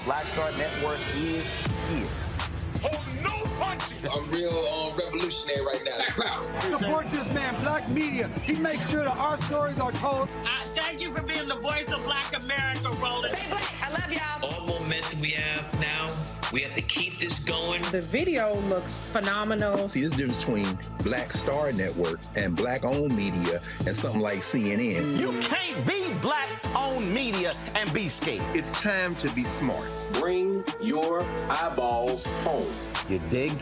Black Star Network is here. Hold no punches! I'm real revolutionary right now. Black power. Support this man, Black Media. He makes sure that our stories are told. Thank you for being the voice of Black America, Roland. Stay black. I love y'all. All momentum we have now, we have to keep this going. The video looks phenomenal. See, this difference between Black Star Network and Black-owned media and something like CNN. You can't be Black-owned media and be scared. It's time to be smart. Bring your eyeballs home. You dig?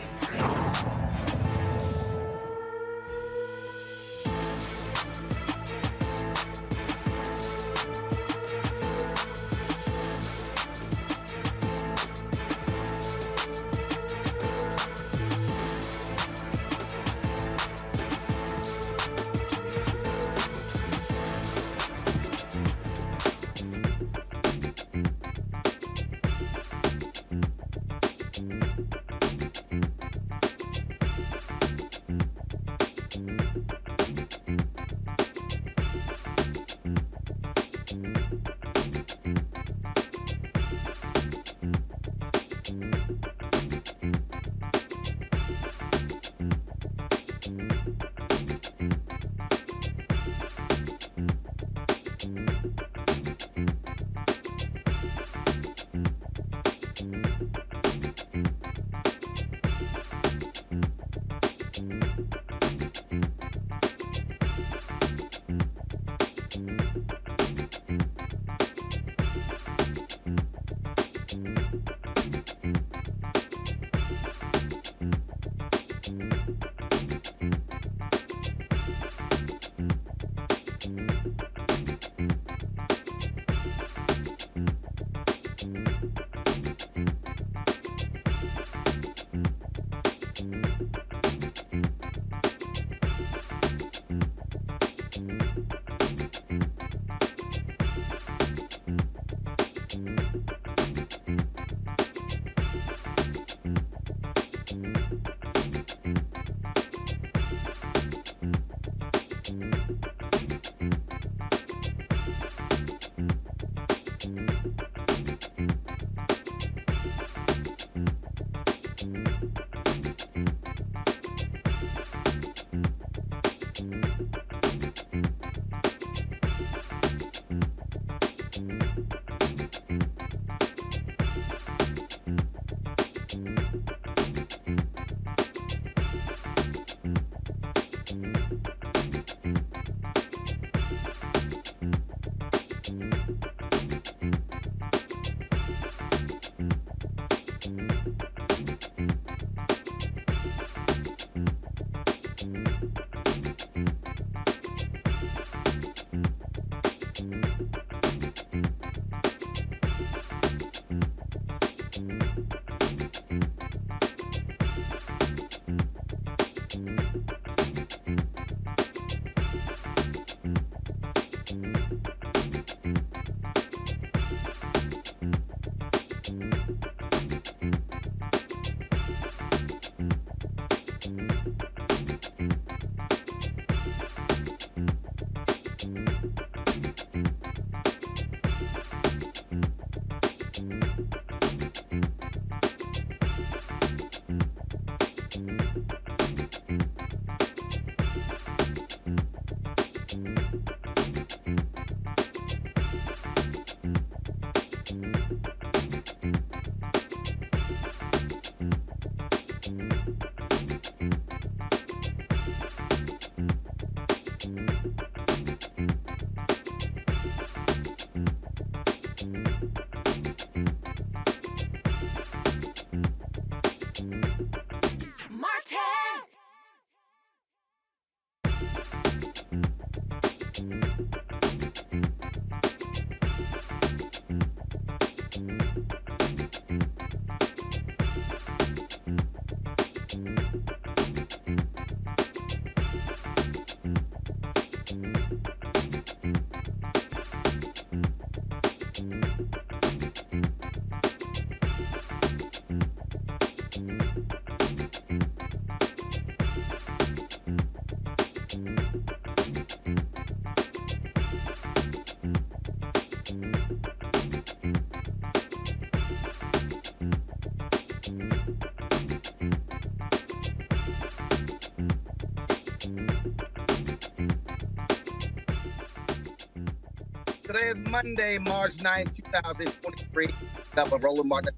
Today is Monday, March 9, 2023. Up on Roland Martin,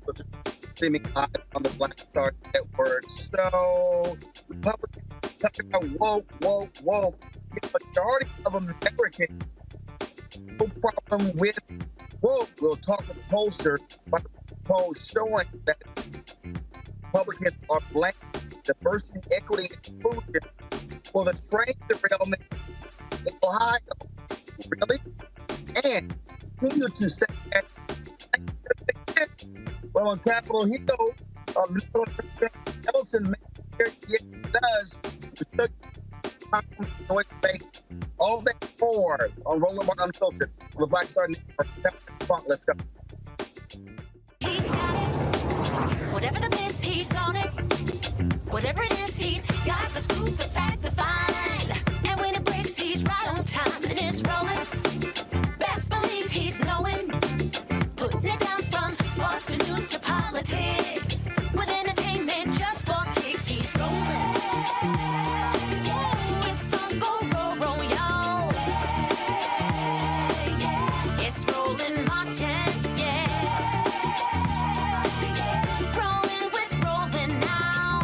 streaming live on the Black Star Network. So, Republicans talking about woke. The majority of Americans no problem with woke. We'll talk with the pollster about the poll showing that Republicans are blaming diversity, equity, and inclusion for the train derailment in Ohio. Really? And continue to say that. Well, on Capitol Hill, Ellison does all that more on Roland Martin Unfiltered on the Black Star Network. Let's go. He's got it. Whatever the miss, he's on it. Whatever it is, he's got the scoop, the fact, the find. And when it breaks, he's right on time and it's rolling. Best believe he's knowing. Putting it down from sports to news to politics. With entertainment just for kicks, he's rolling. It's on go, roll, y'all. It's Roland Martin, rolling with Roland now.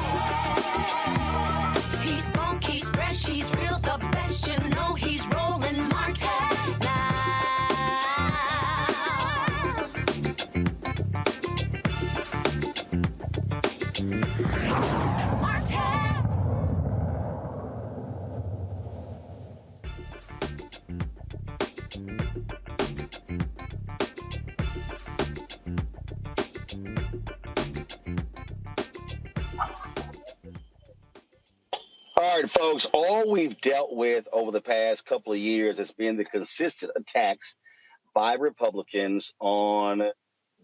He's funk, he's fresh, he's real, the best, you know he's Roland Martin now. All right, folks, all we've dealt with over the past couple of years has been the consistent attacks by Republicans on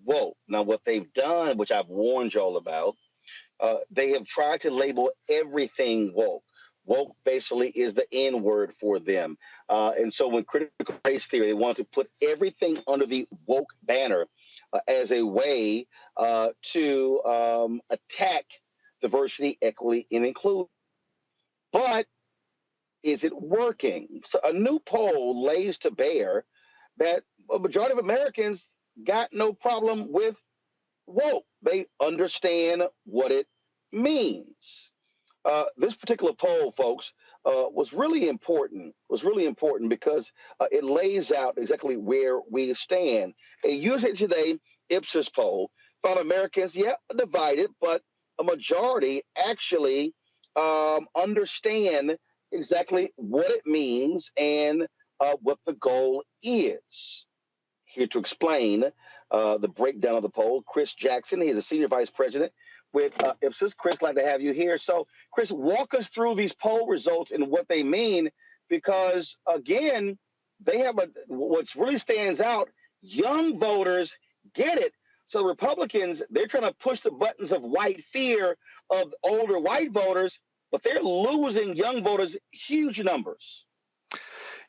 woke. Now, what they've done, which I've warned y'all about, they have tried to label everything woke. Woke basically is the N word for them. And so when critical race theory, they want to put everything under the woke banner as a way to attack diversity, equity, and inclusion. But is it working? So a new poll lays to bear that a majority of Americans got no problem with woke. They understand what it means. This particular poll, folks, was really important. Because it lays out exactly where we stand. A USA Today IPSOS poll found Americans, divided, but a majority actually understand exactly what it means and what the goal is. Here to explain the breakdown of the poll, Chris Jackson. He is a senior vice president with IPSOS. Chris, glad to have you here. So, Chris, walk us through these poll results and what they mean, because, again, they have what really stands out. Young voters get it. So Republicans, they're trying to push the buttons of white fear of older white voters, but they're losing young voters huge numbers.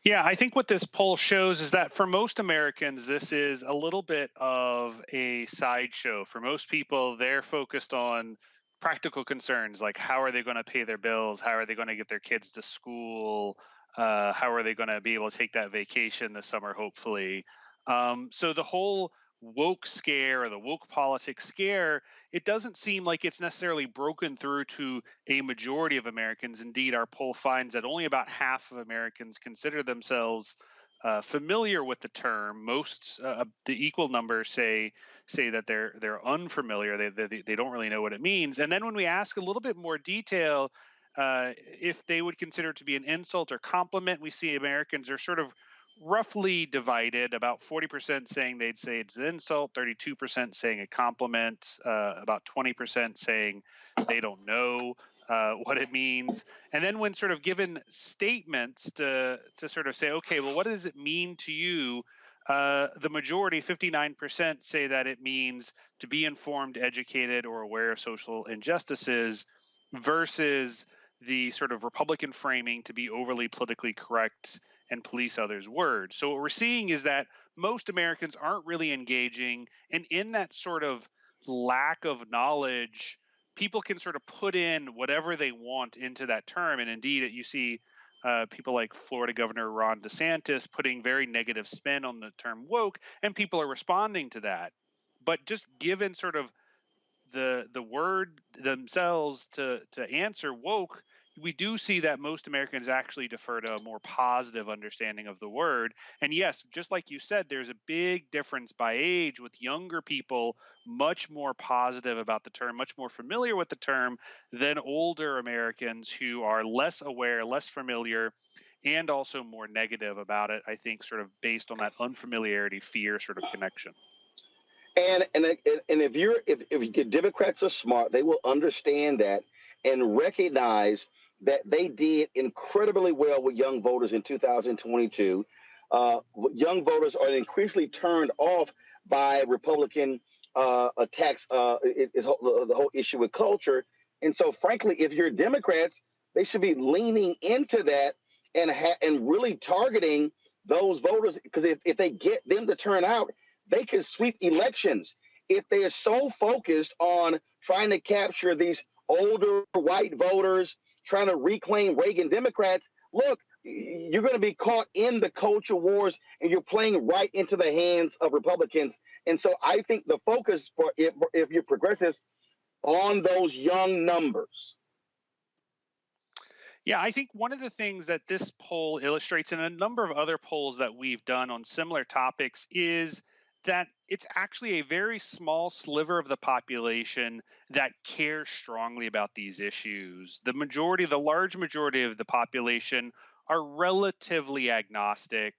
Yeah, I think what this poll shows is that for most Americans, this is a little bit of a sideshow. For most people, they're focused on practical concerns like how are they going to pay their bills? How are they going to get their kids to school? How are they going to be able to take that vacation this summer, hopefully? So the whole woke scare or the woke politics scare, it doesn't seem like it's necessarily broken through to a majority of Americans. Indeed, our poll finds that only about half of Americans consider themselves familiar with the term. Most, the equal numbers say that they're unfamiliar. They don't really know what it means. And then when we ask a little bit more detail, if they would consider it to be an insult or compliment, we see Americans are sort of roughly divided, about 40% saying they'd say it's an insult, 32% saying a compliment, about 20% saying they don't know what it means. And then when sort of given statements to sort of say, okay, well, what does it mean to you? The majority, 59%, say that it means to be informed, educated, or aware of social injustices, versus the sort of Republican framing to be overly politically correct and police others' words. So what we're seeing is that most Americans aren't really engaging, and in that sort of lack of knowledge, people can sort of put in whatever they want into that term. And indeed, you see people like Florida Governor Ron DeSantis putting very negative spin on the term woke, and people are responding to that. But just given sort of the word themselves to answer woke, we do see that most Americans actually defer to a more positive understanding of the word. And yes, just like you said, there's a big difference by age, with younger people much more positive about the term, much more familiar with the term than older Americans who are less aware, less familiar, and also more negative about it, I think, sort of based on that unfamiliarity, fear sort of connection. And if Democrats are smart, they will understand that and recognize that they did incredibly well with young voters in 2022. Young voters are increasingly turned off by Republican attacks, the whole issue with culture. And so, frankly, if you're Democrats, they should be leaning into that and really targeting those voters, because if they get them to turn out, they can sweep elections. If they are so focused on trying to capture these older white voters, trying to reclaim Reagan Democrats, look, you're going to be caught in the culture wars, and you're playing right into the hands of Republicans. And so I think the focus for if you're progressives on those young numbers. Yeah, I think one of the things that this poll illustrates, and a number of other polls that we've done on similar topics, is that it's actually a very small sliver of the population that cares strongly about these issues. The large majority of the population are relatively agnostic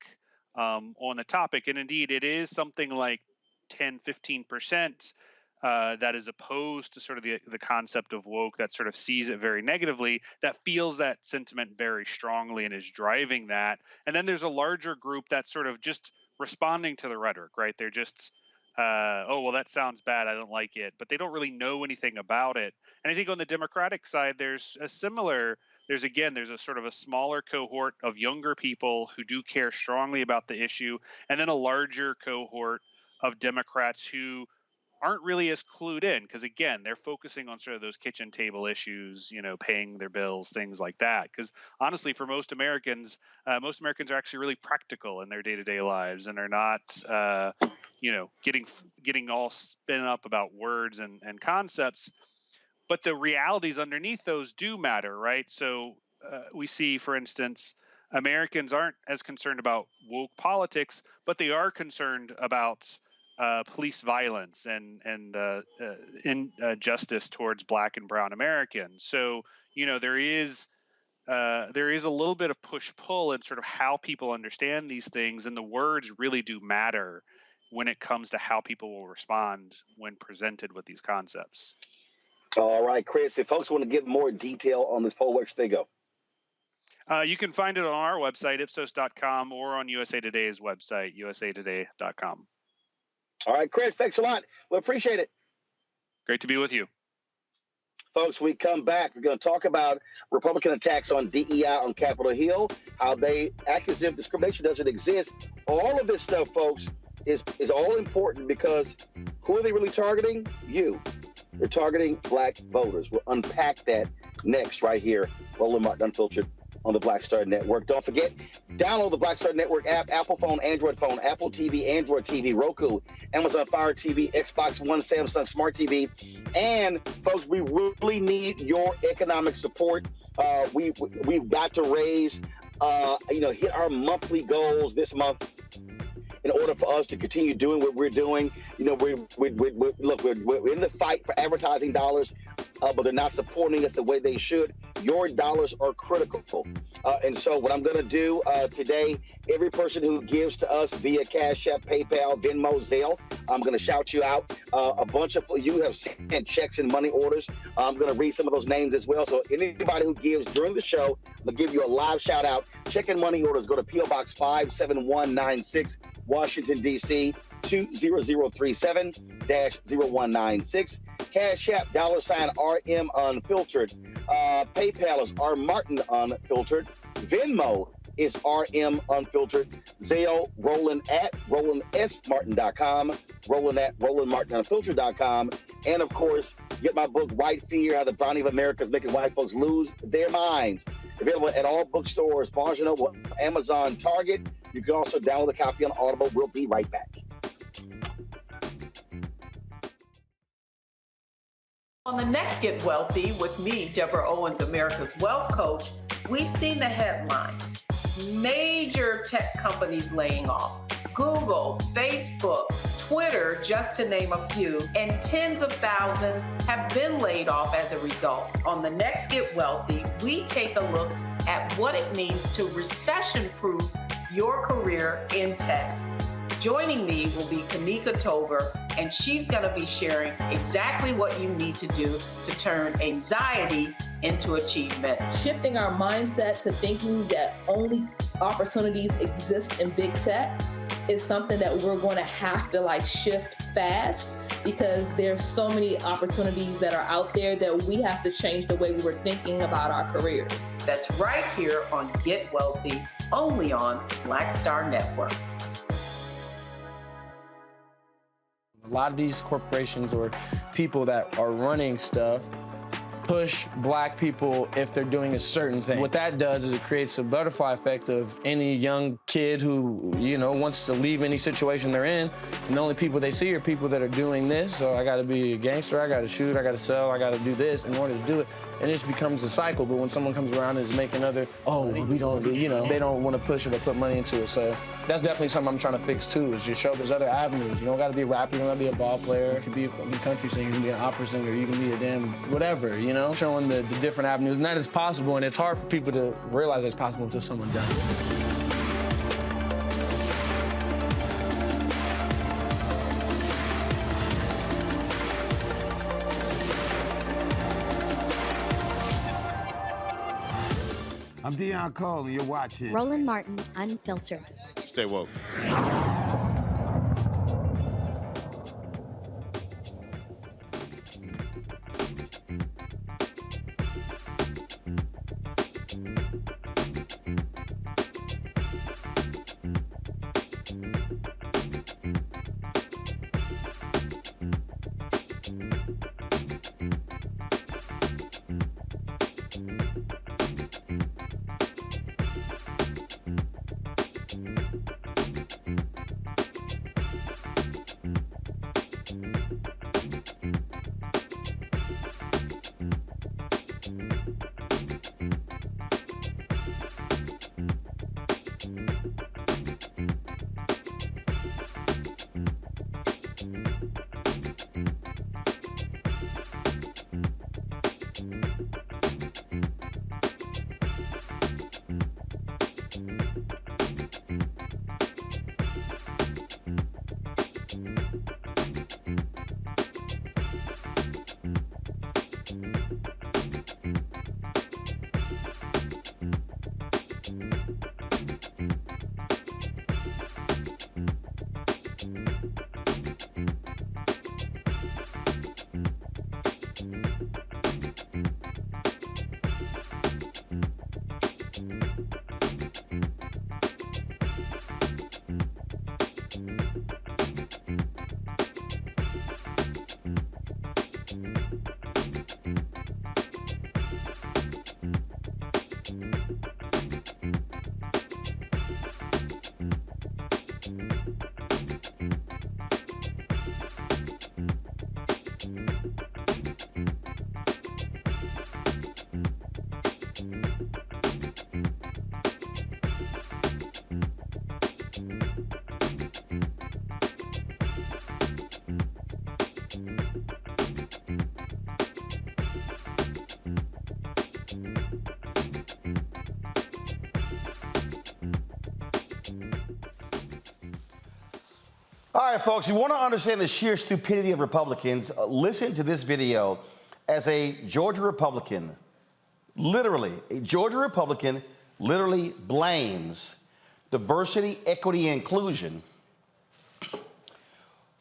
on the topic. And indeed, it is something like 10, 15% that is opposed to sort of the concept of woke, that sort of sees it very negatively, that feels that sentiment very strongly and is driving that. And then there's a larger group that's sort of just responding to the rhetoric, right? They're just, oh, well, that sounds bad, I don't like it, but they don't really know anything about it. And I think on the Democratic side, there's a sort of a smaller cohort of younger people who do care strongly about the issue, and then a larger cohort of Democrats who aren't really as clued in, because again, they're focusing on sort of those kitchen table issues, paying their bills, things like that. Because honestly, for most Americans are actually really practical in their day-to-day lives, and are not, getting all spin up about words and concepts. But the realities underneath those do matter, right? So we see, for instance, Americans aren't as concerned about woke politics, but they are concerned about police violence and injustice towards Black and Brown Americans. So there is a little bit of push-pull in sort of how people understand these things, and the words really do matter when it comes to how people will respond when presented with these concepts. All right, Chris, if folks want to get more detail on this poll, where should they go? You can find it on our website, IPSOS.com, or on USA Today's website, usatoday.com. All right, Chris, thanks a lot. We appreciate it. Great to be with you. Folks, we come back. We're going to talk about Republican attacks on DEI on Capitol Hill, how they act as if discrimination doesn't exist. All of this stuff, folks, is all important, because who are they really targeting? You. They're targeting Black voters. We'll unpack that next right here. Roland Martin Unfiltered on the Black Star Network. Don't forget, download the Black Star Network app, Apple phone, Android phone, Apple TV, Android TV, Roku, Amazon Fire TV, Xbox One, Samsung Smart TV. And folks, we really need your economic support. We've got to raise, hit our monthly goals this month in order for us to continue doing what we're doing. We're in the fight for advertising dollars, but they're not supporting us the way they should. Your dollars are critical. And so what I'm going to do today, every person who gives to us via Cash App, PayPal, Venmo, Zelle, I'm going to shout you out. A bunch of you have sent checks and money orders. I'm going to read some of those names as well. So anybody who gives during the show, I'll give you a live shout out. Check and money orders, go to P.O. Box 57196, Washington, D.C., 20037-0196. Cash App, $RM Unfiltered. PayPal is R Martin Unfiltered. Venmo is RM Unfiltered. Zelle, Roland at RolandSMartin.com. Roland at RolandMartinUnfiltered.com. And of course, get my book, White Fear, How the Browning of America is Making White Folks Lose Their Minds. Available at all bookstores, Barnes & Noble, Amazon, Target. You can also download a copy on Audible. We'll be right back. On the next Get Wealthy with me, Deborah Owens, America's Wealth Coach, we've seen the headline. Major tech companies laying off. Google, Facebook, Twitter, just to name a few, and tens of thousands have been laid off as a result. On the next Get Wealthy, we take a look at what it means to recession-proof your career in tech. Joining me will be Kanika Tover, and she's going to be sharing exactly what you need to do to turn anxiety into achievement. Shifting our mindset to thinking that only opportunities exist in big tech is something that we're going to have to shift fast, because there's so many opportunities that are out there that we have to change the way we were thinking about our careers. That's right here on Get Wealthy, only on Black Star Network. A lot of these corporations or people that are running stuff push black people if they're doing a certain thing. What that does is it creates a butterfly effect of any young kid who, wants to leave any situation they're in, and the only people they see are people that are doing this. So I gotta be a gangster, I gotta shoot, I gotta sell, I gotta do this in order to do it. And it just becomes a cycle. But when someone comes around and is making we don't, they don't want to push it or put money into it. So that's definitely something I'm trying to fix too, is just show there's other avenues. You don't gotta be a rapper, you don't gotta be a ball player, you can be a country singer, you can be an opera singer, you can be a damn whatever, showing the different avenues. And that is possible, and it's hard for people to realize it's possible until someone does it. I'm Deion Cole, and you're watching Roland Martin Unfiltered. Stay woke. All right, folks, you want to understand the sheer stupidity of Republicans, listen to this video as a Georgia Republican, literally blames diversity, equity, and inclusion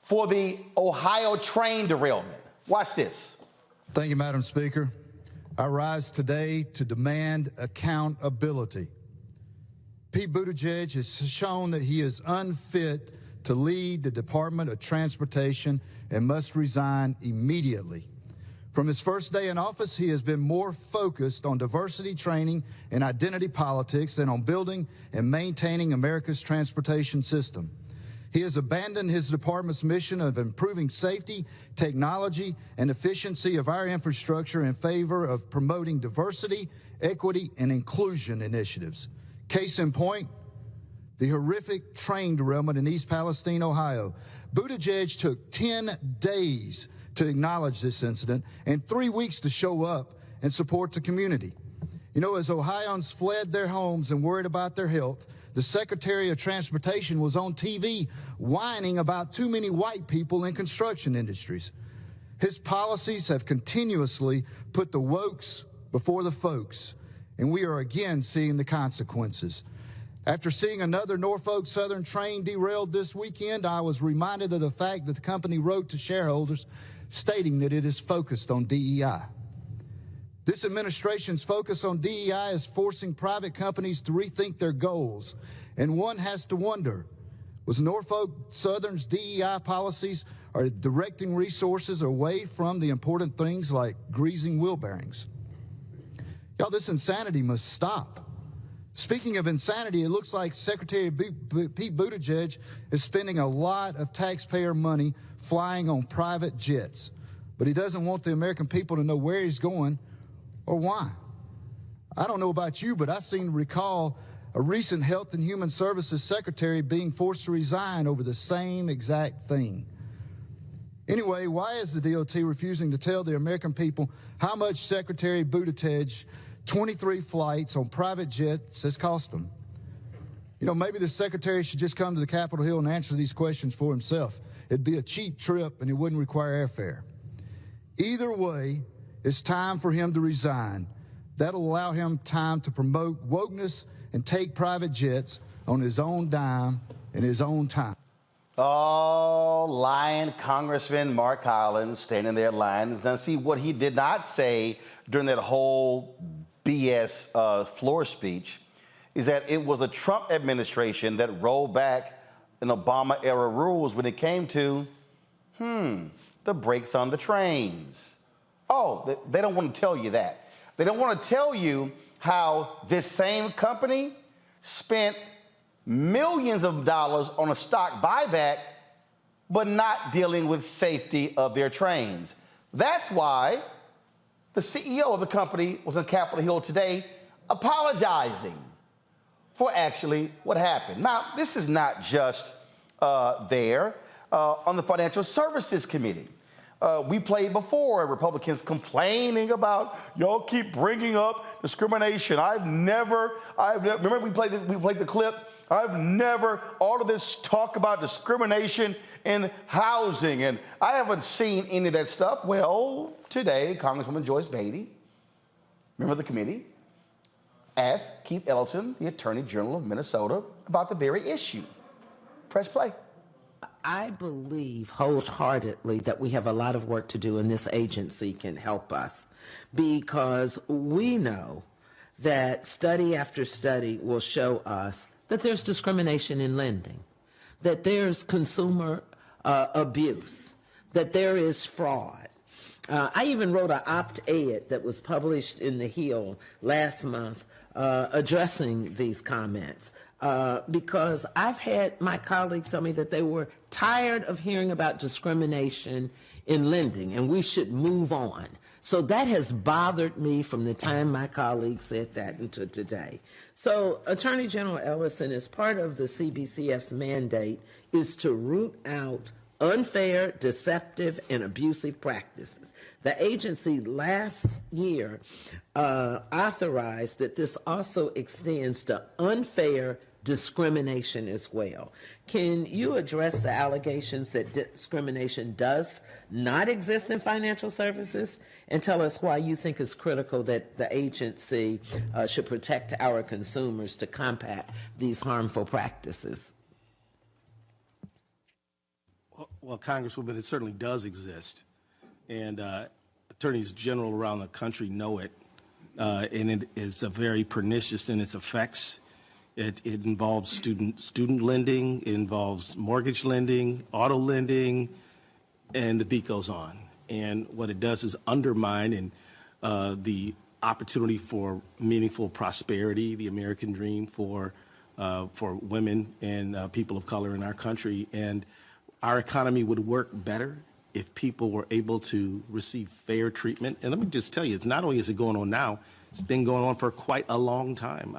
for the Ohio train derailment. Watch this. Thank you, Madam Speaker. I rise today to demand accountability. Pete Buttigieg has shown that he is unfit to lead the Department of Transportation and must resign immediately. From his first day in office, he has been more focused on diversity training and identity politics than on building and maintaining America's transportation system. He has abandoned his department's mission of improving safety, technology, and efficiency of our infrastructure in favor of promoting diversity, equity, and inclusion initiatives. Case in point, the horrific train derailment in East Palestine, Ohio. Buttigieg took 10 days to acknowledge this incident and 3 weeks to show up and support the community. You know, as Ohioans fled their homes and worried about their health, the Secretary of Transportation was on TV whining about too many white people in construction industries. His policies have continuously put the wokes before the folks, and we are again seeing the consequences. After seeing another Norfolk Southern train derailed this weekend, I was reminded of the fact that the company wrote to shareholders stating that it is focused on DEI. This administration's focus on DEI is forcing private companies to rethink their goals, and one has to wonder, was Norfolk Southern's DEI policies are directing resources away from the important things like greasing wheel bearings? Y'all, this insanity must stop. Speaking of insanity, it looks like Secretary Pete Buttigieg is spending a lot of taxpayer money flying on private jets, but he doesn't want the American people to know where he's going or why. I don't know about you, but I seem to recall a recent Health and Human Services Secretary being forced to resign over the same exact thing. Anyway, why is the DOT refusing to tell the American people how much Secretary Buttigieg 23 flights on private jets has cost them? You know, maybe the Secretary should just come to the Capitol Hill and answer these questions for himself. It'd be a cheap trip and it wouldn't require airfare. Either way, it's time for him to resign. That'll allow him time to promote wokeness and take private jets on his own dime and his own time. Oh, lying Congressman Mark Collins standing there lying. Now, see, what he did not say during that whole BS floor speech is that it was a Trump administration that rolled back an Obama-era rules when it came to, the brakes on the trains. Oh, they don't want to tell you that. They don't want to tell you how this same company spent millions of dollars on a stock buyback, but not dealing with safety of their trains. That's why the CEO of the company was on Capitol Hill today apologizing for actually what happened. Now, this is not just there on the Financial Services Committee. We played before, Republicans complaining about, y'all keep bringing up discrimination. Remember we played the clip? I've never, all of this talk about discrimination in housing, and I haven't seen any of that stuff. Well, today, Congresswoman Joyce Beatty, member of the committee, asked Keith Ellison, the Attorney General of Minnesota, about the very issue. Press play. I believe wholeheartedly that we have a lot of work to do, and this agency can help us, because we know that study after study will show us that there's discrimination in lending, that there's consumer abuse, that there is fraud. I even wrote an op-ed that was published in The Hill last month addressing these comments. Because I've had my colleagues tell me that they were tired of hearing about discrimination in lending, and we should move on. So that has bothered me from the time my colleagues said that until today. So Attorney General Ellison, as part of the CBCF's mandate, is to root out unfair, deceptive, and abusive practices. The agency last year authorized that this also extends to unfair discrimination as well. Can you address the allegations that discrimination does not exist in financial services, and tell us why you think it's critical that the agency should protect our consumers to combat these harmful practices? Well, Congresswoman, it certainly does exist, and attorneys general around the country know it, and it is very pernicious in its effects. It involves student lending, it involves mortgage lending, auto lending, and the beat goes on. And what it does is undermine the opportunity for meaningful prosperity, the American dream for women and people of color in our country. And our economy would work better if people were able to receive fair treatment. And let me just tell you, it's not only is it going on now, it's been going on for quite a long time.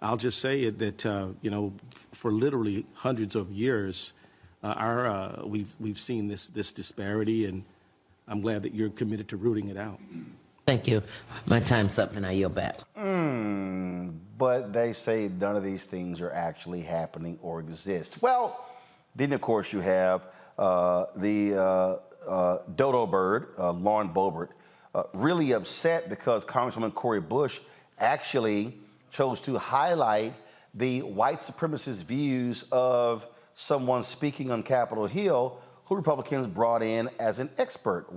I'll just say that, you know, for literally hundreds of years, we've seen this disparity, and I'm glad that you're committed to rooting it out. Thank you. My time's up, and I yield back. But they say none of these things are actually happening or exist. Well, then of course you have the dodo bird, Lauren Boebart, really upset because Congresswoman Cori Bush actually chose to highlight the white supremacist views of someone speaking on Capitol Hill who Republicans brought in as an expert.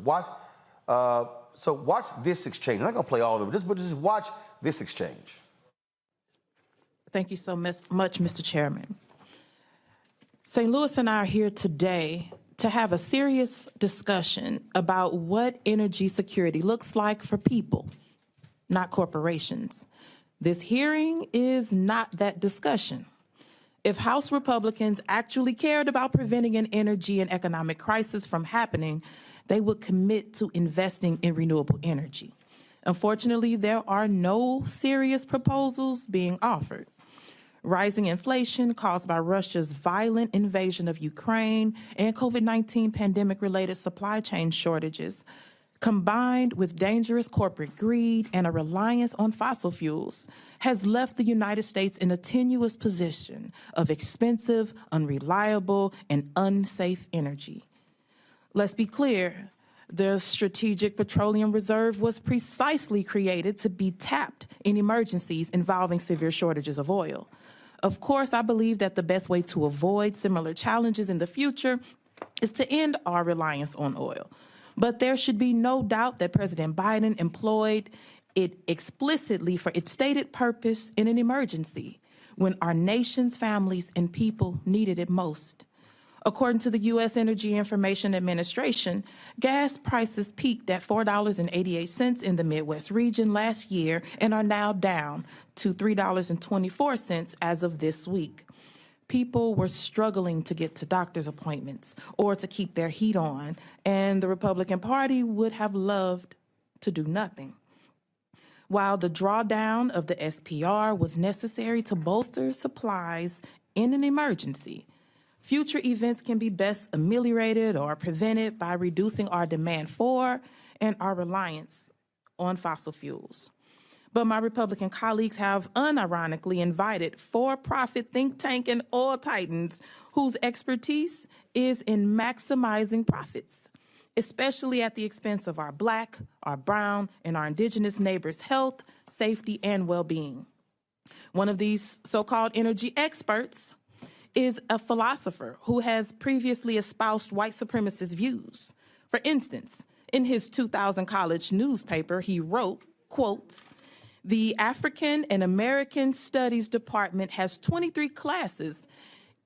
So watch this exchange. I'm not going to play all of it, but just watch this exchange. Thank you so much, Mr. Chairman. St. Louis and I are here today to have a serious discussion about what energy security looks like for people, not corporations. This hearing is not that discussion. If House Republicans actually cared about preventing an energy and economic crisis from happening, they would commit to investing in renewable energy. Unfortunately, there are no serious proposals being offered. Rising inflation caused by Russia's violent invasion of Ukraine and COVID-19 pandemic-related supply chain shortages, combined with dangerous corporate greed and a reliance on fossil fuels, has left the United States in a tenuous position of expensive, unreliable, and unsafe energy. Let's be clear, the Strategic Petroleum Reserve was precisely created to be tapped in emergencies involving severe shortages of oil. Of course, I believe that the best way to avoid similar challenges in the future is to end our reliance on oil. But there should be no doubt that President Biden employed it explicitly for its stated purpose in an emergency when our nation's families and people needed it most. According to the U.S. Energy Information Administration, gas prices peaked at $4.88 in the Midwest region last year and are now down to $3.24 as of this week. People were struggling to get to doctor's appointments or to keep their heat on, and the Republican Party would have loved to do nothing. While the drawdown of the SPR was necessary to bolster supplies in an emergency, future events can be best ameliorated or prevented by reducing our demand for and our reliance on fossil fuels. But my Republican colleagues have unironically invited for-profit think tank and oil titans whose expertise is in maximizing profits, especially at the expense of our Black, our brown, and our indigenous neighbors' health, safety, and well-being. One of these so-called energy experts is a philosopher who has previously espoused white supremacist views. For instance, in his 2000 college newspaper, he wrote, quote, "The African and American Studies Department has 23 classes.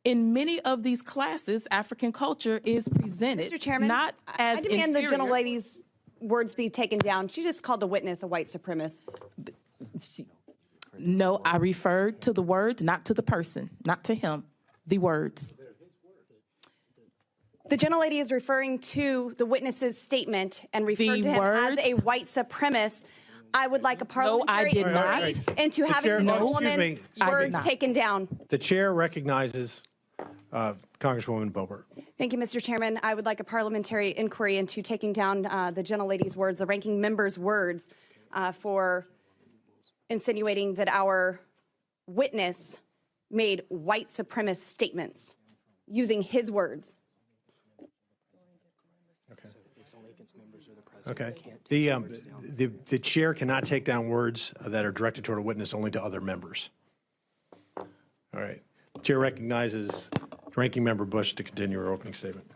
In many of these classes, African culture is presented Mr. Chairman, not as I demand inferior." the gentlelady's words be taken down. She just called the witness a white supremacist. No, I referred to the words, not to the person, not to him. The words. The gentlelady is referring to the witness's statement and referred to him as a white supremacist. I would like a parliamentary inquiry into having the woman's words taken down. The chair recognizes Congresswoman Boebart. Thank you, Mr. Chairman. I would like a parliamentary inquiry into taking down the gentlelady's words, the ranking member's words, for insinuating that our witness made white supremacist statements using his words. Okay. The chair cannot take down words that are directed toward a witness, only to other members. All right. The chair recognizes Ranking Member Bush to continue her opening statement.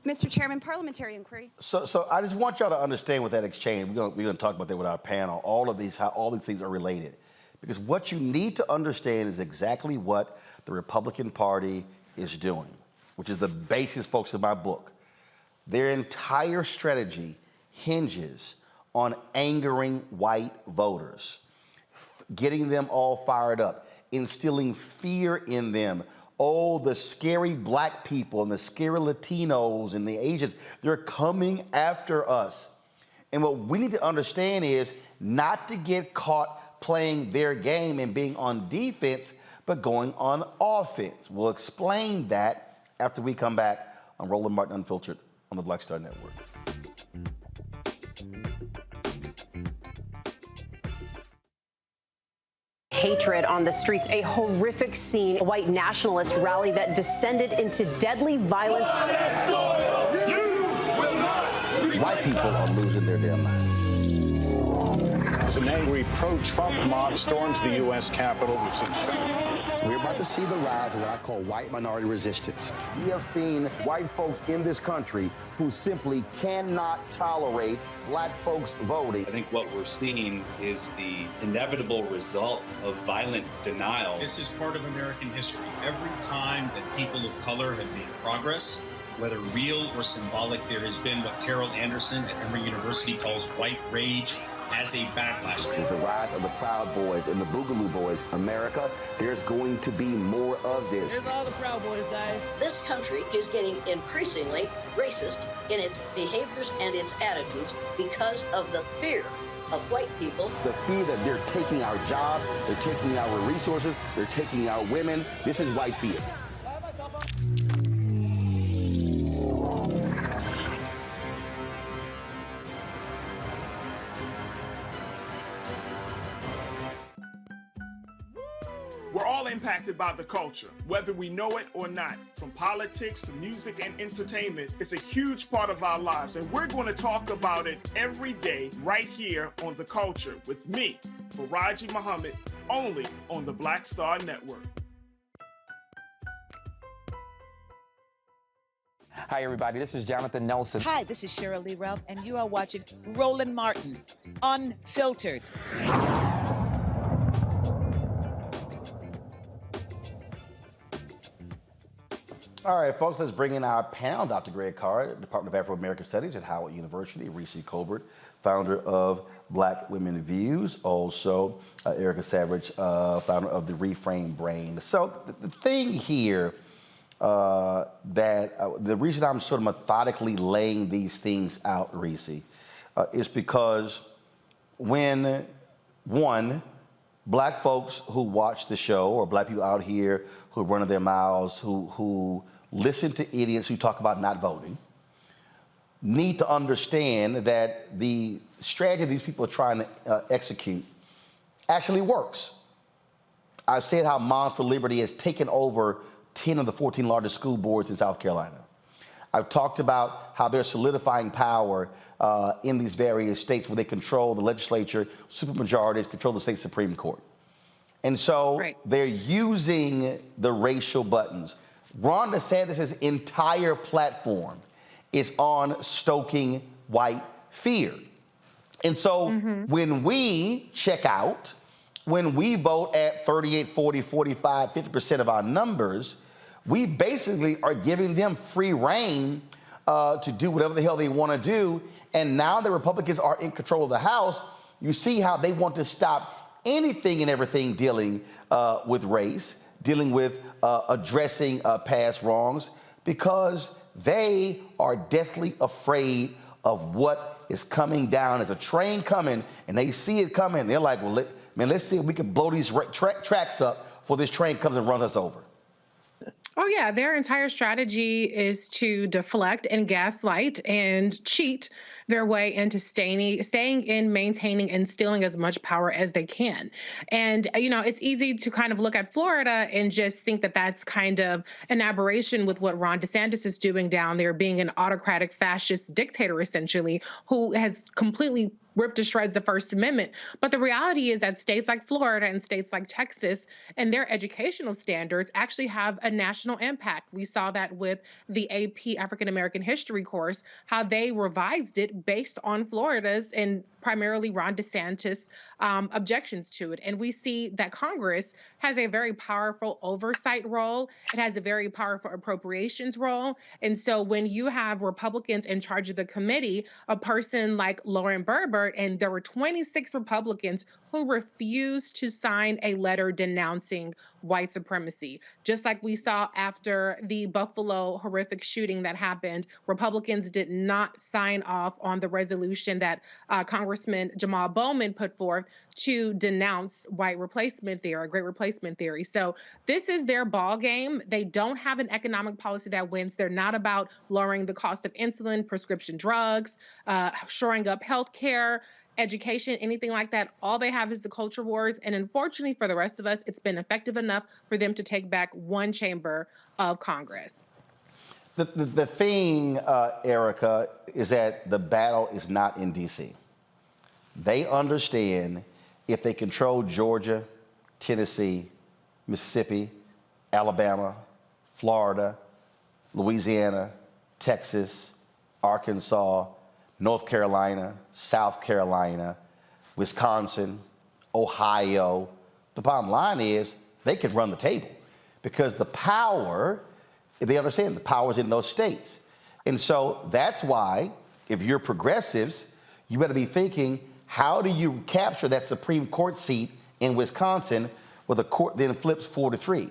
Mr. Chairman, parliamentary inquiry. So I just want y'all to understand with that exchange. We're gonna talk about that with our panel. How all these things are related, because what you need to understand is exactly what the Republican Party is doing. which is the basis, folks, of my book, their entire strategy hinges on angering white voters, getting them all fired up, instilling fear in them. Oh, the scary black people and the scary Latinos and the Asians, they're coming after us. And what we need to understand is not to get caught playing their game and being on defense, but going on offense. We'll explain that after we come back on Roland Martin Unfiltered on the Black Star Network. Hatred on the streets, a horrific scene, a white nationalist rally that descended into deadly violence. White people are losing their damn minds. As an angry pro-Trump mob storms the U.S. Capitol, we're about to see the rise of what I call white minority resistance. We have seen white folks in this country who simply cannot tolerate black folks voting. I think what we're seeing is the inevitable result of violent denial. This is part of American history. Every time that people of color have made progress, whether real or symbolic, there has been what Carol Anderson at Emory University calls white rage as a backlash. This is the rise of the Proud Boys and the Boogaloo Boys. America, there's going to be more of this. Here's all the Proud Boys, guys. This country is getting increasingly racist in its behaviors and its attitudes because of the fear of white people. The fear that they're taking our jobs, they're taking our resources, they're taking our women. This is white fear. We're all impacted by the culture, whether we know it or not. From politics to music and entertainment, it's a huge part of our lives, and we're going to talk about it every day right here on The Culture with me, Faraji Muhammad, only on the Black Star Network. Hi, everybody. This is Jonathan Nelson. Hi, this is Cheryl Lee Ralph, and you are watching Roland Martin, Unfiltered. All right, folks, let's bring in our panel. Dr. Greg Carr, Department of Afro-American Studies at Howard University. Rishi Colbert, founder of Black Women Views. Also, Erica Savage, founder of the Reframe Brain. So the thing here the reason I'm sort of methodically laying these things out, Rishi, is because when, one, black folks who watch the show, or black people out here who are running their mouths, who listen to idiots who talk about not voting, need to understand that the strategy these people are trying to execute actually works. I've said how Moms for Liberty has taken over 10 of the 14 largest school boards in South Carolina. I've talked about how they're solidifying power in these various states where they control the legislature, supermajorities control the state Supreme Court. And so they're using the racial buttons. Ron DeSantis' entire platform is on stoking white fear. And so when we check out, when we vote at 38, 40, 45, 50% of our numbers, we basically are giving them free reign to do whatever the hell they want to do. And now the Republicans are in control of the House. You see how they want to stop anything and everything dealing with race, dealing with addressing past wrongs, because they are deathly afraid of what is coming down. There's a train coming, and they see it coming. They're like, well, let's see if we can blow these tracks up before this train comes and runs us over. Oh, yeah. Their entire strategy is to deflect and gaslight and cheat their way into staying in, maintaining, and stealing as much power as they can. And, it's easy to kind of look at Florida and just think that that's kind of an aberration with what Ron DeSantis is doing down there, being an autocratic fascist dictator, essentially, who has completely ripped to shreds the First Amendment. But the reality is that states like Florida and states like Texas and their educational standards actually have a national impact. We saw that with the AP African American History course, how they revised it based on Florida's and primarily Ron DeSantis, objections to it. And we see that Congress has a very powerful oversight role. It has a very powerful appropriations role. And so when you have Republicans in charge of the committee, a person like Lauren Boebart, and there were 26 Republicans who refused to sign a letter denouncing white supremacy. Just like we saw after the Buffalo horrific shooting that happened, Republicans did not sign off on the resolution that Congressman Jamal Bowman put forth to denounce white replacement theory, great replacement theory. So this is their ball game. They don't have an economic policy that wins. They're not about lowering the cost of insulin, prescription drugs, shoring up healthcare, education, anything like that. All they have is the culture wars. And unfortunately for the rest of us, it's been effective enough for them to take back one chamber of Congress. The thing, Erica, is that the battle is not in D.C. They understand if they control Georgia, Tennessee, Mississippi, Alabama, Florida, Louisiana, Texas, Arkansas, North Carolina, South Carolina, Wisconsin, Ohio. The bottom line is they can run the table because the power, they understand the power's in those states. And so that's why, if you're progressives, you better be thinking, how do you capture that Supreme Court seat in Wisconsin where the court then flips 4-3?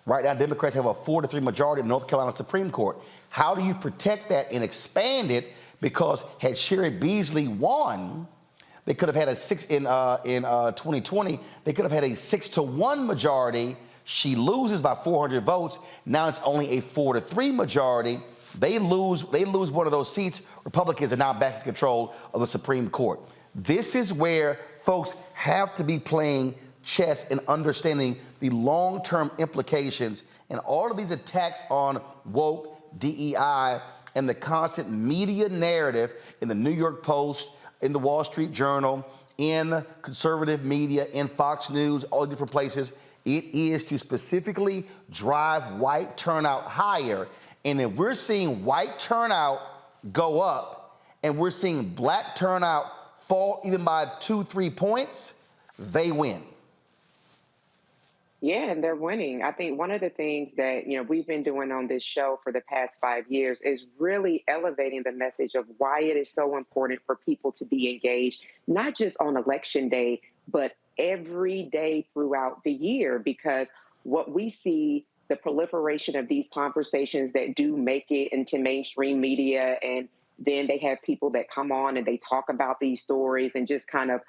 Right now, Democrats have a 4-3 majority in North Carolina Supreme Court. How do you protect that and expand it? Because had Sherry Beasley won, they could have had a 2020. They could have had a 6-1 majority. She loses by 400 votes. Now it's only a 4-3 majority. They lose one of those seats. Republicans are now back in control of the Supreme Court. This is where folks have to be playing chess and understanding the long-term implications, and all of these attacks on woke, DEI, and the constant media narrative in the New York Post, in the Wall Street Journal, in conservative media, in Fox News, all different places. It is to specifically drive white turnout higher. And if we're seeing white turnout go up and we're seeing black turnout fall even by 2-3 points, they win. Yeah, and they're winning. I think one of the things that, we've been doing on this show for the past 5 years is really elevating the message of why it is so important for people to be engaged, not just on election day, but every day throughout the year, because what we see, the proliferation of these conversations that do make it into mainstream media, and then they have people that come on and they talk about these stories and just kind of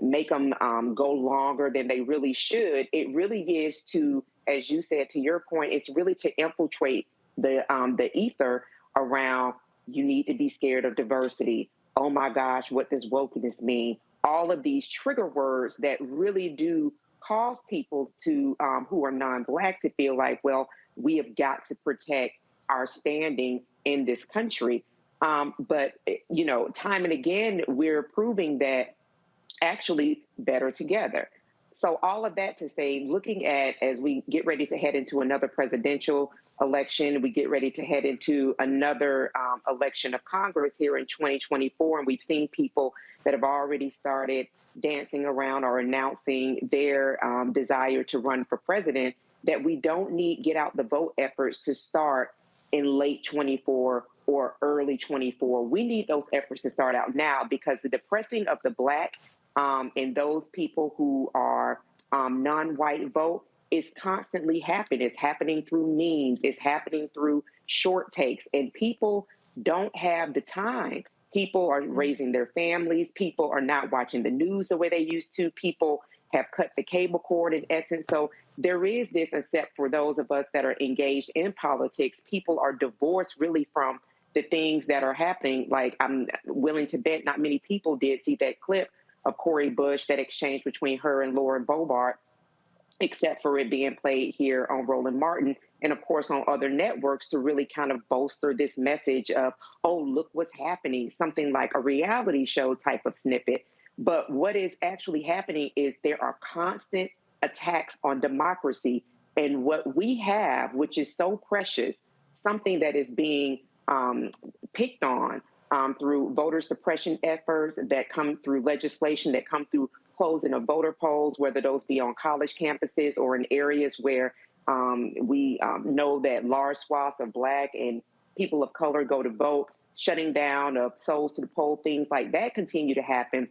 make them go longer than they really should. It really is to, as you said, to your point, it's really to infiltrate the ether around, you need to be scared of diversity. Oh my gosh, what does wokeness mean? All of these trigger words that really do cause people to, who are non-Black, to feel like, well, we have got to protect our standing in this country. But, time and again, we're proving that actually better together. So all of that to say, looking at, as we get ready to head into another presidential election, we get ready to head into another election of Congress here in 2024, and we've seen people that have already started dancing around or announcing their desire to run for president, that we don't need get out the vote efforts to start in late 24 or early 24. We need those efforts to start out now, because the depressing of the Black and those people who are non-white vote is constantly happening. It's happening through memes. It's happening through short takes. And people don't have the time. People are raising their families. People are not watching the news the way they used to. People have cut the cable cord, in essence. So there is this, except for those of us that are engaged in politics, people are divorced really from the things that are happening. Like, I'm willing to bet not many people did see that clip of Cori Bush, that exchange between her and Lauren Boebart, except for it being played here on Roland Martin and, of course, on other networks, to really kind of bolster this message of, oh, look what's happening, something like a reality show type of snippet. But what is actually happening is there are constant attacks on democracy. And what we have, which is so precious, something that is being picked on through voter suppression efforts that come through legislation, that come through closing of voter polls, whether those be on college campuses or in areas where we know that large swaths of Black and people of color go to vote, shutting down of souls to the poll, things like that continue to happen.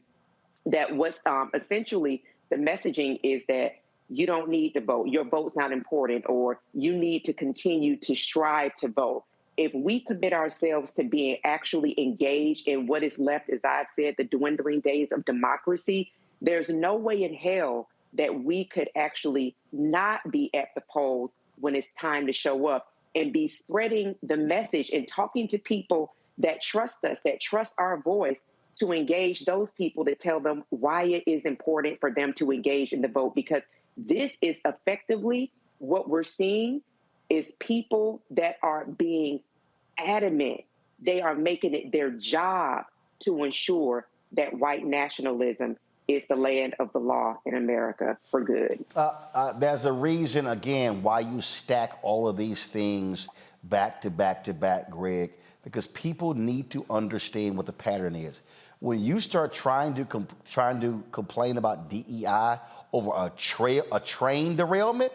That what's essentially the messaging is that you don't need to vote, your vote's not important, or you need to continue to strive to vote. If we commit ourselves to being actually engaged in what is left, as I've said, the dwindling days of democracy, there's no way in hell that we could actually not be at the polls when it's time to show up and be spreading the message and talking to people that trust us, that trust our voice, to engage those people, to tell them why it is important for them to engage in the vote. Because this is effectively what we're seeing is people that are being adamant. They are making it their job to ensure that white nationalism is the land of the law in America for good. There's a reason, again, why you stack all of these things back to back to back, Greg, because people need to understand what the pattern is. When you start trying to complain about DEI over a train derailment,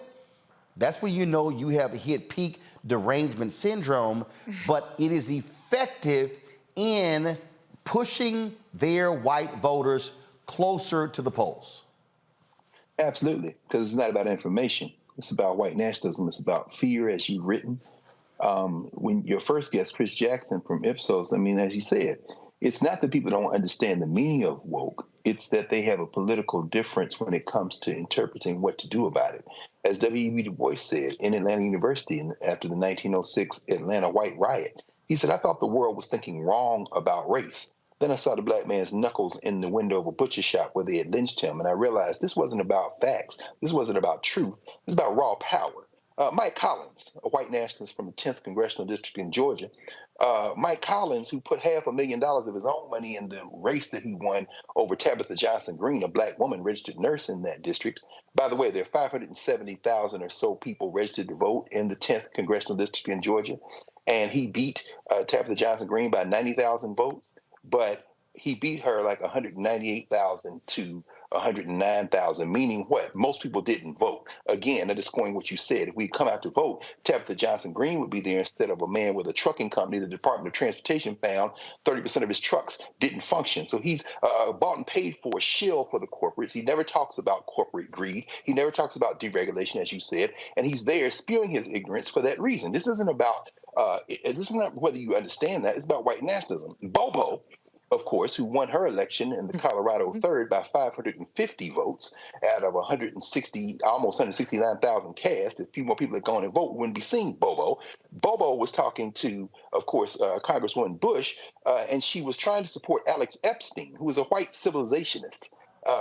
that's when you know you have hit peak derangement syndrome, but it is effective in pushing their white voters closer to the polls. Absolutely, because it's not about information. It's about white nationalism. It's about fear, as you've written. When your first guest, Chris Jackson from IPSOS, I mean, as you said, it's not that people don't understand the meaning of woke. It's that they have a political difference when it comes to interpreting what to do about it. As W.E.B. Du Bois said in Atlanta University after the 1906 Atlanta White Riot, he said, "I thought the world was thinking wrong about race. Then I saw the black man's knuckles in the window of a butcher shop where they had lynched him, and I realized this wasn't about facts. This wasn't about truth. This is about raw power." Mike Collins, a white nationalist from the 10th Congressional District in Georgia, Mike Collins, who put $500,000 of his own money in the race that he won over Tabitha Johnson Green, a black woman registered nurse in that district. By the way, there are 570,000 or so people registered to vote in the 10th Congressional District in Georgia, and he beat Tabitha Johnson Green by 90,000 votes, but he beat her like 198,000 to 109,000, meaning what? Most people didn't vote. Again, underscoring what you said. If we come out to vote, Tabitha Johnson Green would be there instead of a man with a trucking company. The Department of Transportation found 30% of his trucks didn't function. So he's bought and paid for a shill for the corporates. He never talks about corporate greed. He never talks about deregulation, as you said, and he's there spewing his ignorance for that reason. This isn't about, this is not whether you understand that. It's about white nationalism. Bobo, of course, who won her election in the Colorado 3rd by 550 votes out of 160, almost 169,000 cast. If a few more people had gone and voted, we wouldn't be seeing Bobo. Bobo was talking to, of course, Congresswoman Bush, and she was trying to support Alex Epstein, who was a white civilizationist.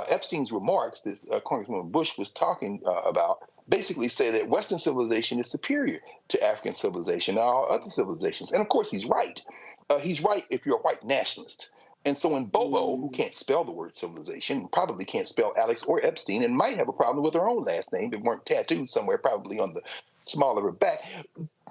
Epstein's remarks that Congresswoman Bush was talking about basically say that Western civilization is superior to African civilization and all other civilizations. And of course, he's right. He's right if you're a white nationalist. And so when Bobo, who can't spell the word civilization, probably can't spell Alex or Epstein, and might have a problem with her own last name, if it weren't tattooed somewhere, probably on the small of her back,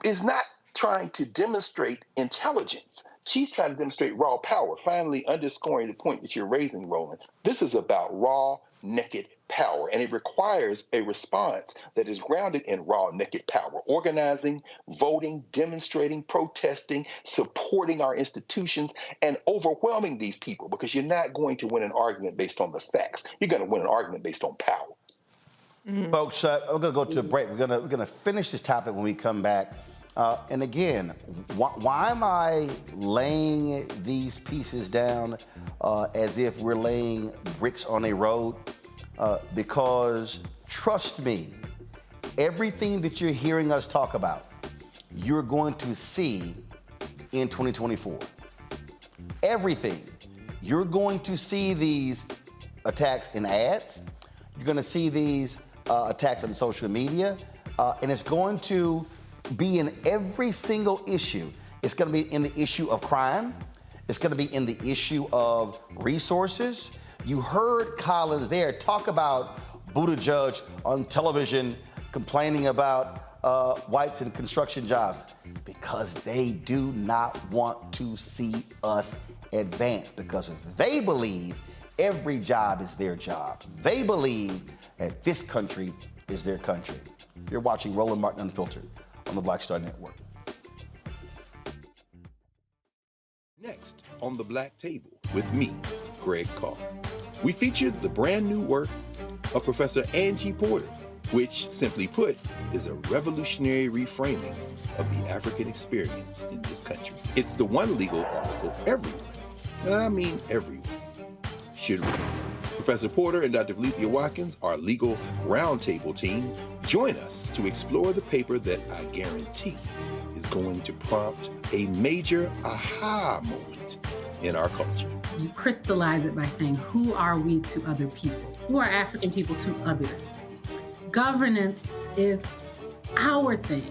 is not trying to demonstrate intelligence. She's trying to demonstrate raw power, finally underscoring the point that you're raising, Roland. This is about raw, naked power, and it requires a response that is grounded in raw, naked power. Organizing, voting, demonstrating, protesting, supporting our institutions, and overwhelming these people, because you're not going to win an argument based on the facts. You're going to win an argument based on power. Mm-hmm. Folks, we're going to go to a break. We're going to finish this topic when we come back. And again, why am I laying these pieces down as if we're laying bricks on a road? Because trust me, everything that you're hearing us talk about, you're going to see in 2024. Everything. You're going to see these attacks in ads. You're going to see these attacks on social media. And it's going to be in every single issue. It's going to be in the issue of crime. It's going to be in the issue of resources. You heard Collins there talk about Buttigieg on television complaining about whites in construction jobs? Because they do not want to see us advance, because they believe every job is their job. They believe that this country is their country. You're watching Roland Martin Unfiltered on the Black Star Network. Next on The Black Table with me, Greg Carr. We featured the brand new work of Professor Angie Porter, which, simply put, is a revolutionary reframing of the African experience in this country. It's the one legal article everyone, and I mean everyone, should read. Professor Porter and Dr. Valencia Watkins, our legal roundtable team, join us to explore the paper that I guarantee is going to prompt a major aha moment in our culture. You crystallize it by saying, who are we to other people? Who are African people to others? Governance is our thing.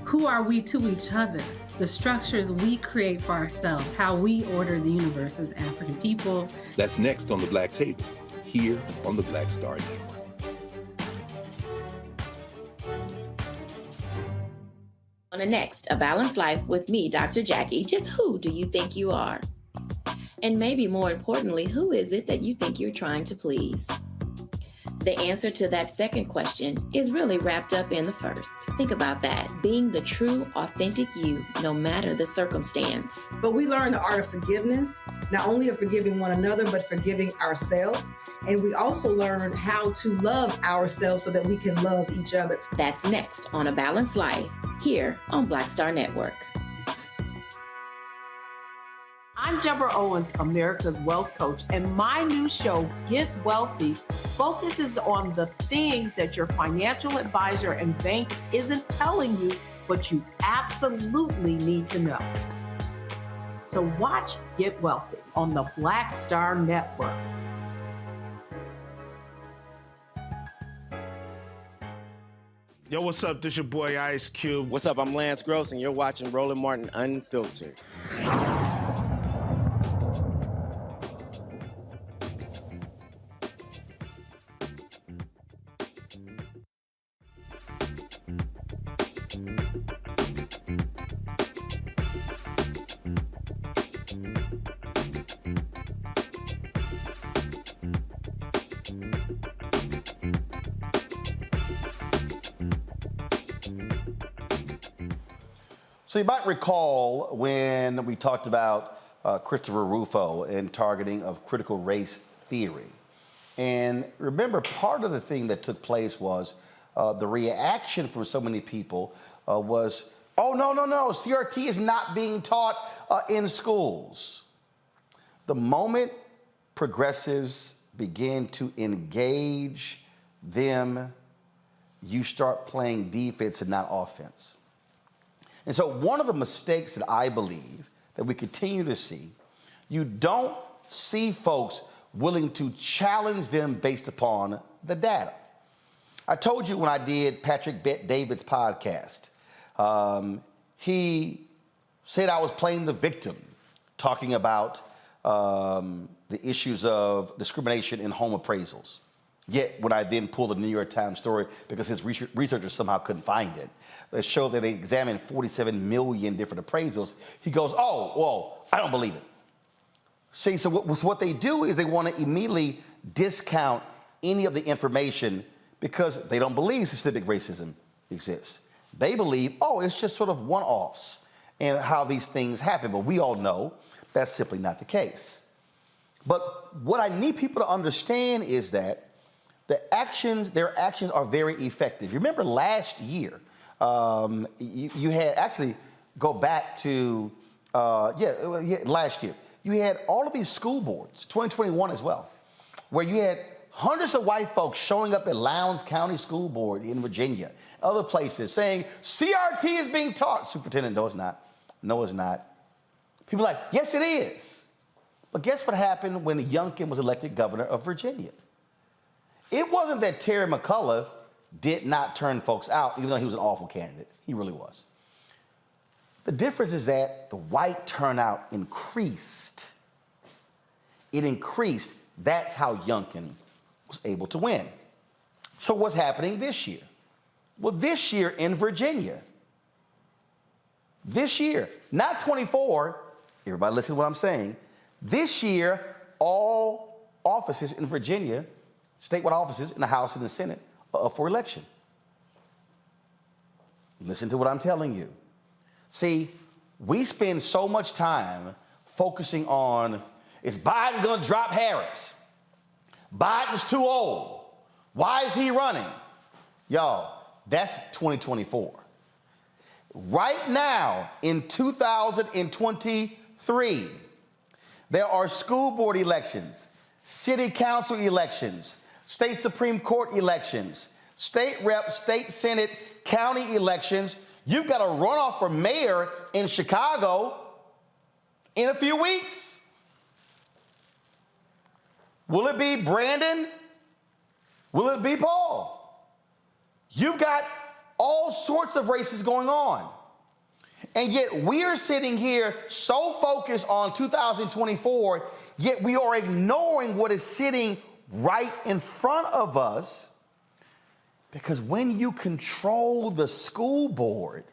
Who are we to each other? The structures we create for ourselves, how we order the universe as African people. That's next on The Black Table, here on the Black Star Network. On the next, A Balanced Life with me, Dr. Jackie, just who do you think you are? And maybe more importantly, who is it that you think you're trying to please? The answer to that second question is really wrapped up in the first. Think about that, being the true, authentic you, no matter the circumstance. But we learn the art of forgiveness, not only of forgiving one another, but forgiving ourselves. And we also learn how to love ourselves so that we can love each other. That's next on A Balanced Life, here on Black Star Network. I'm Deborah Owens, America's Wealth Coach, and my new show, Get Wealthy, focuses on the things that your financial advisor and bank isn't telling you, but you absolutely need to know. So watch Get Wealthy on the Black Star Network. Yo, what's up? This your boy Ice Cube. What's up? I'm Lance Gross, and you're watching Roland Martin Unfiltered. So you might recall when we talked about Christopher Rufo and targeting of critical race theory. And remember, part of the thing that took place was the reaction from so many people was, oh, no, CRT is not being taught in schools. The moment progressives begin to engage them, you start playing defense and not offense. And so one of the mistakes that I believe that we continue to see, you don't see folks willing to challenge them based upon the data. I told you when I did Patrick Bet-David's podcast, he said I was playing the victim, talking about the issues of discrimination in home appraisals. Yet when I then pulled the New York Times story, because his researchers somehow couldn't find it, that showed that they examined 47 million different appraisals, he goes, oh, well, I don't believe it. See, so what they do is they want to immediately discount any of the information because they don't believe systemic racism exists. They believe, oh, it's just sort of one-offs and how these things happen. But we all know that's simply not the case. But what I need people to understand is that their actions are very effective. You remember last year, you had actually go back to, last year. You had all of these school boards, 2021 as well, where you had hundreds of white folks showing up at Lowndes County School Board in Virginia, other places saying, CRT is being taught. Superintendent, no, it's not. No, it's not. People are like, yes, it is. But guess what happened when Youngkin was elected governor of Virginia? It wasn't that Terry McAuliffe did not turn folks out, even though he was an awful candidate. He really was. The difference is that the white turnout increased. It increased. That's how Youngkin was able to win. So what's happening this year? Well, this year in Virginia, this year, not 24, everybody listen to what I'm saying. This year, all offices in Virginia, statewide offices in the House and the Senate, are up for election. Listen to what I'm telling you. See, we spend so much time focusing on, is Biden going to drop Harris? Biden's too old. Why is he running? Y'all, that's 2024. Right now, in 2023, there are school board elections, city council elections, state Supreme Court elections, state rep, state Senate, county elections. You've got a runoff for mayor in Chicago in a few weeks. Will it be Brandon? Will it be Paul? You've got all sorts of races going on. And yet we are sitting here so focused on 2024, yet we are ignoring what is sitting right in front of us. Because when you control the school board,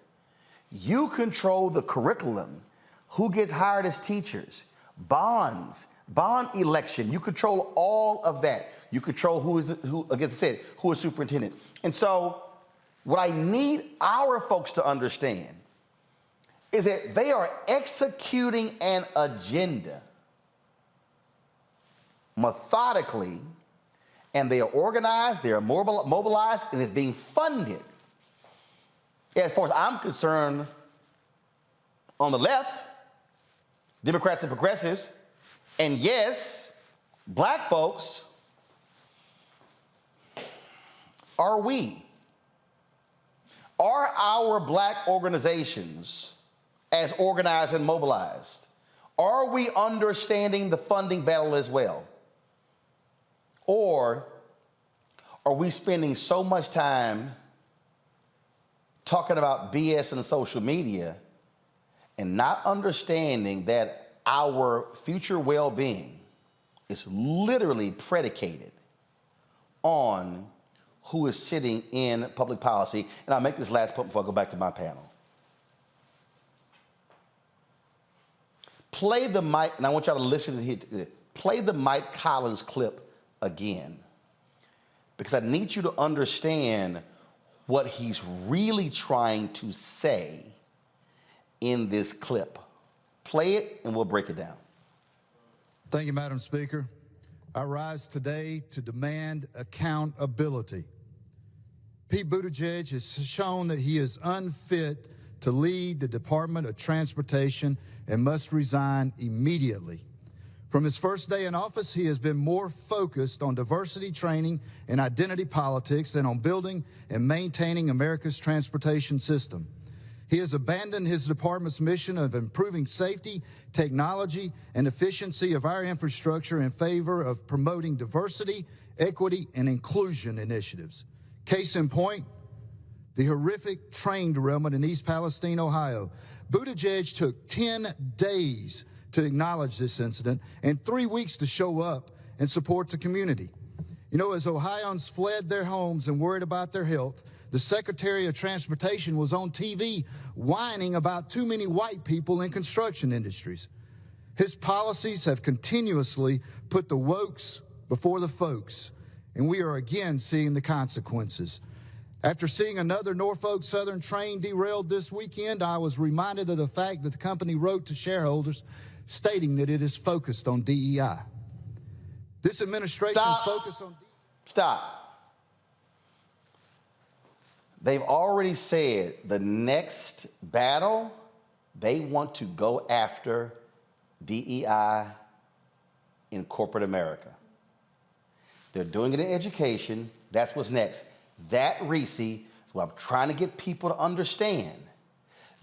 you control the curriculum, who gets hired as teachers, bonds, bond election. You control all of that. You control who is superintendent. And so what I need our folks to understand is that they are executing an agenda methodically, and they are organized, they are mobilized, and it's being funded. As far as I'm concerned, on the left, Democrats and progressives, and yes, black folks, are our black organizations as organized and mobilized? Are we understanding the funding battle as well? Or are we spending so much time talking about BS in social media and not understanding that our future well-being is literally predicated on who is sitting in public policy? And I'll make this last point before I go back to my panel. Play the Mike, and I want y'all to listen to it. Play the Mike Collins clip again, because I need you to understand what he's really trying to say in this clip. Play it and we'll break it down. Thank you, Madam Speaker. I rise today to demand accountability. Pete Buttigieg has shown that he is unfit to lead the Department of Transportation and must resign immediately. From his first day in office, he has been more focused on diversity training and identity politics than on building and maintaining America's transportation system. He has abandoned his department's mission of improving safety, technology, and efficiency of our infrastructure in favor of promoting diversity, equity, and inclusion initiatives. Case in point, the horrific train derailment in East Palestine, Ohio. Buttigieg took 10 days to acknowledge this incident and 3 weeks to show up and support the community. You know, as Ohioans fled their homes and worried about their health, the Secretary of Transportation was on TV whining about too many white people in construction industries. His policies have continuously put the wokes before the folks, and we are again seeing the consequences. After seeing another Norfolk Southern train derailed this weekend, I was reminded of the fact that the company wrote to shareholders stating that it is focused on DEI. This administration's focus on DEI. Stop. They've already said the next battle, they want to go after DEI in corporate America. They're doing it in education. That's what's next. That, Reese, is what I'm trying to get people to understand.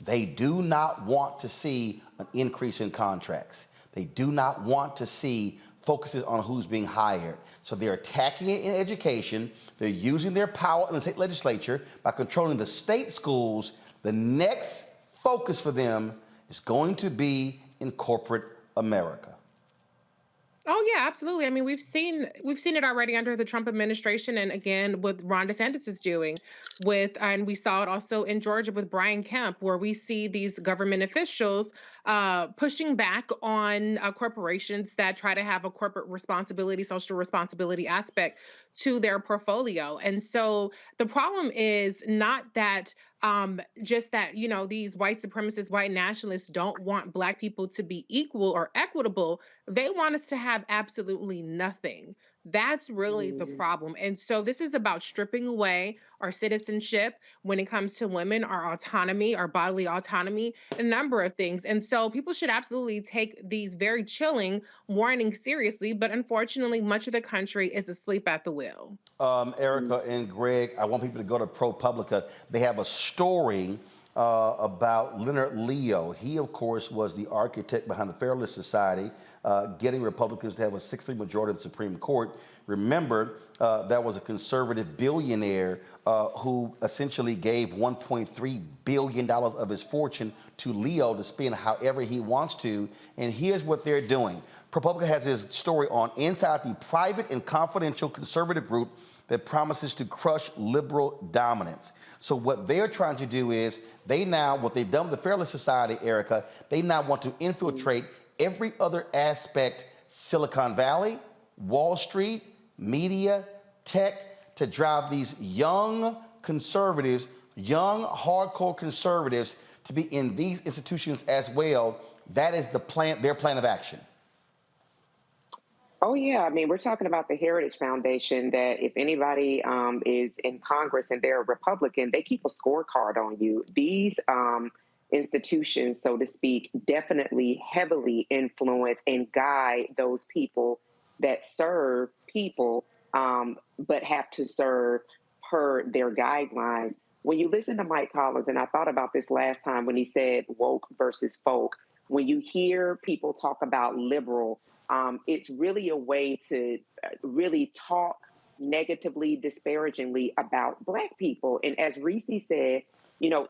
They do not want to see an increase in contracts. They do not want to see focuses on who's being hired. So they're attacking it in education. They're using their power in the state legislature by controlling the state schools. The next focus for them is going to be in corporate America. Oh yeah, absolutely. I mean, we've seen it already under the Trump administration, and again with Ron DeSantis is doing and we saw it also in Georgia with Brian Kemp, where we see these government officials pushing back on corporations that try to have a corporate responsibility, social responsibility aspect to their portfolio. And so the problem is not that just that, these white supremacists, white nationalists don't want Black people to be equal or equitable. They want us to have absolutely nothing. That's really the problem. And so this is about stripping away our citizenship when it comes to women, our autonomy, our bodily autonomy, a number of things. And so people should absolutely take these very chilling warnings seriously. But unfortunately, much of the country is asleep at the wheel. Erica and Greg, I want people to go to ProPublica. They have a story about Leonard Leo. He, of course, was the architect behind the Federalist Society, getting Republicans to have a 6-3 majority of the Supreme Court. Remember, that was a conservative billionaire who essentially gave $1.3 billion of his fortune to Leo to spend however he wants to. And here's what they're doing. ProPublica has his story on inside the private and confidential conservative group that promises to crush liberal dominance. So what they're trying to do is what they've done with the Federalist Society, Erica, they now want to infiltrate every other aspect, Silicon Valley, Wall Street, media, tech, to drive these young conservatives, young hardcore conservatives to be in these institutions as well. That is the plan, their plan of action. Oh, yeah. I mean, we're talking about the Heritage Foundation that if anybody is in Congress and they're a Republican, they keep a scorecard on you. These institutions, so to speak, definitely heavily influence and guide those people that serve people, but have to serve per their guidelines. When you listen to Mike Collins, and I thought about this last time when he said woke versus folk, when you hear people talk about liberal, it's really a way to really talk negatively, disparagingly about Black people. And as Reese said,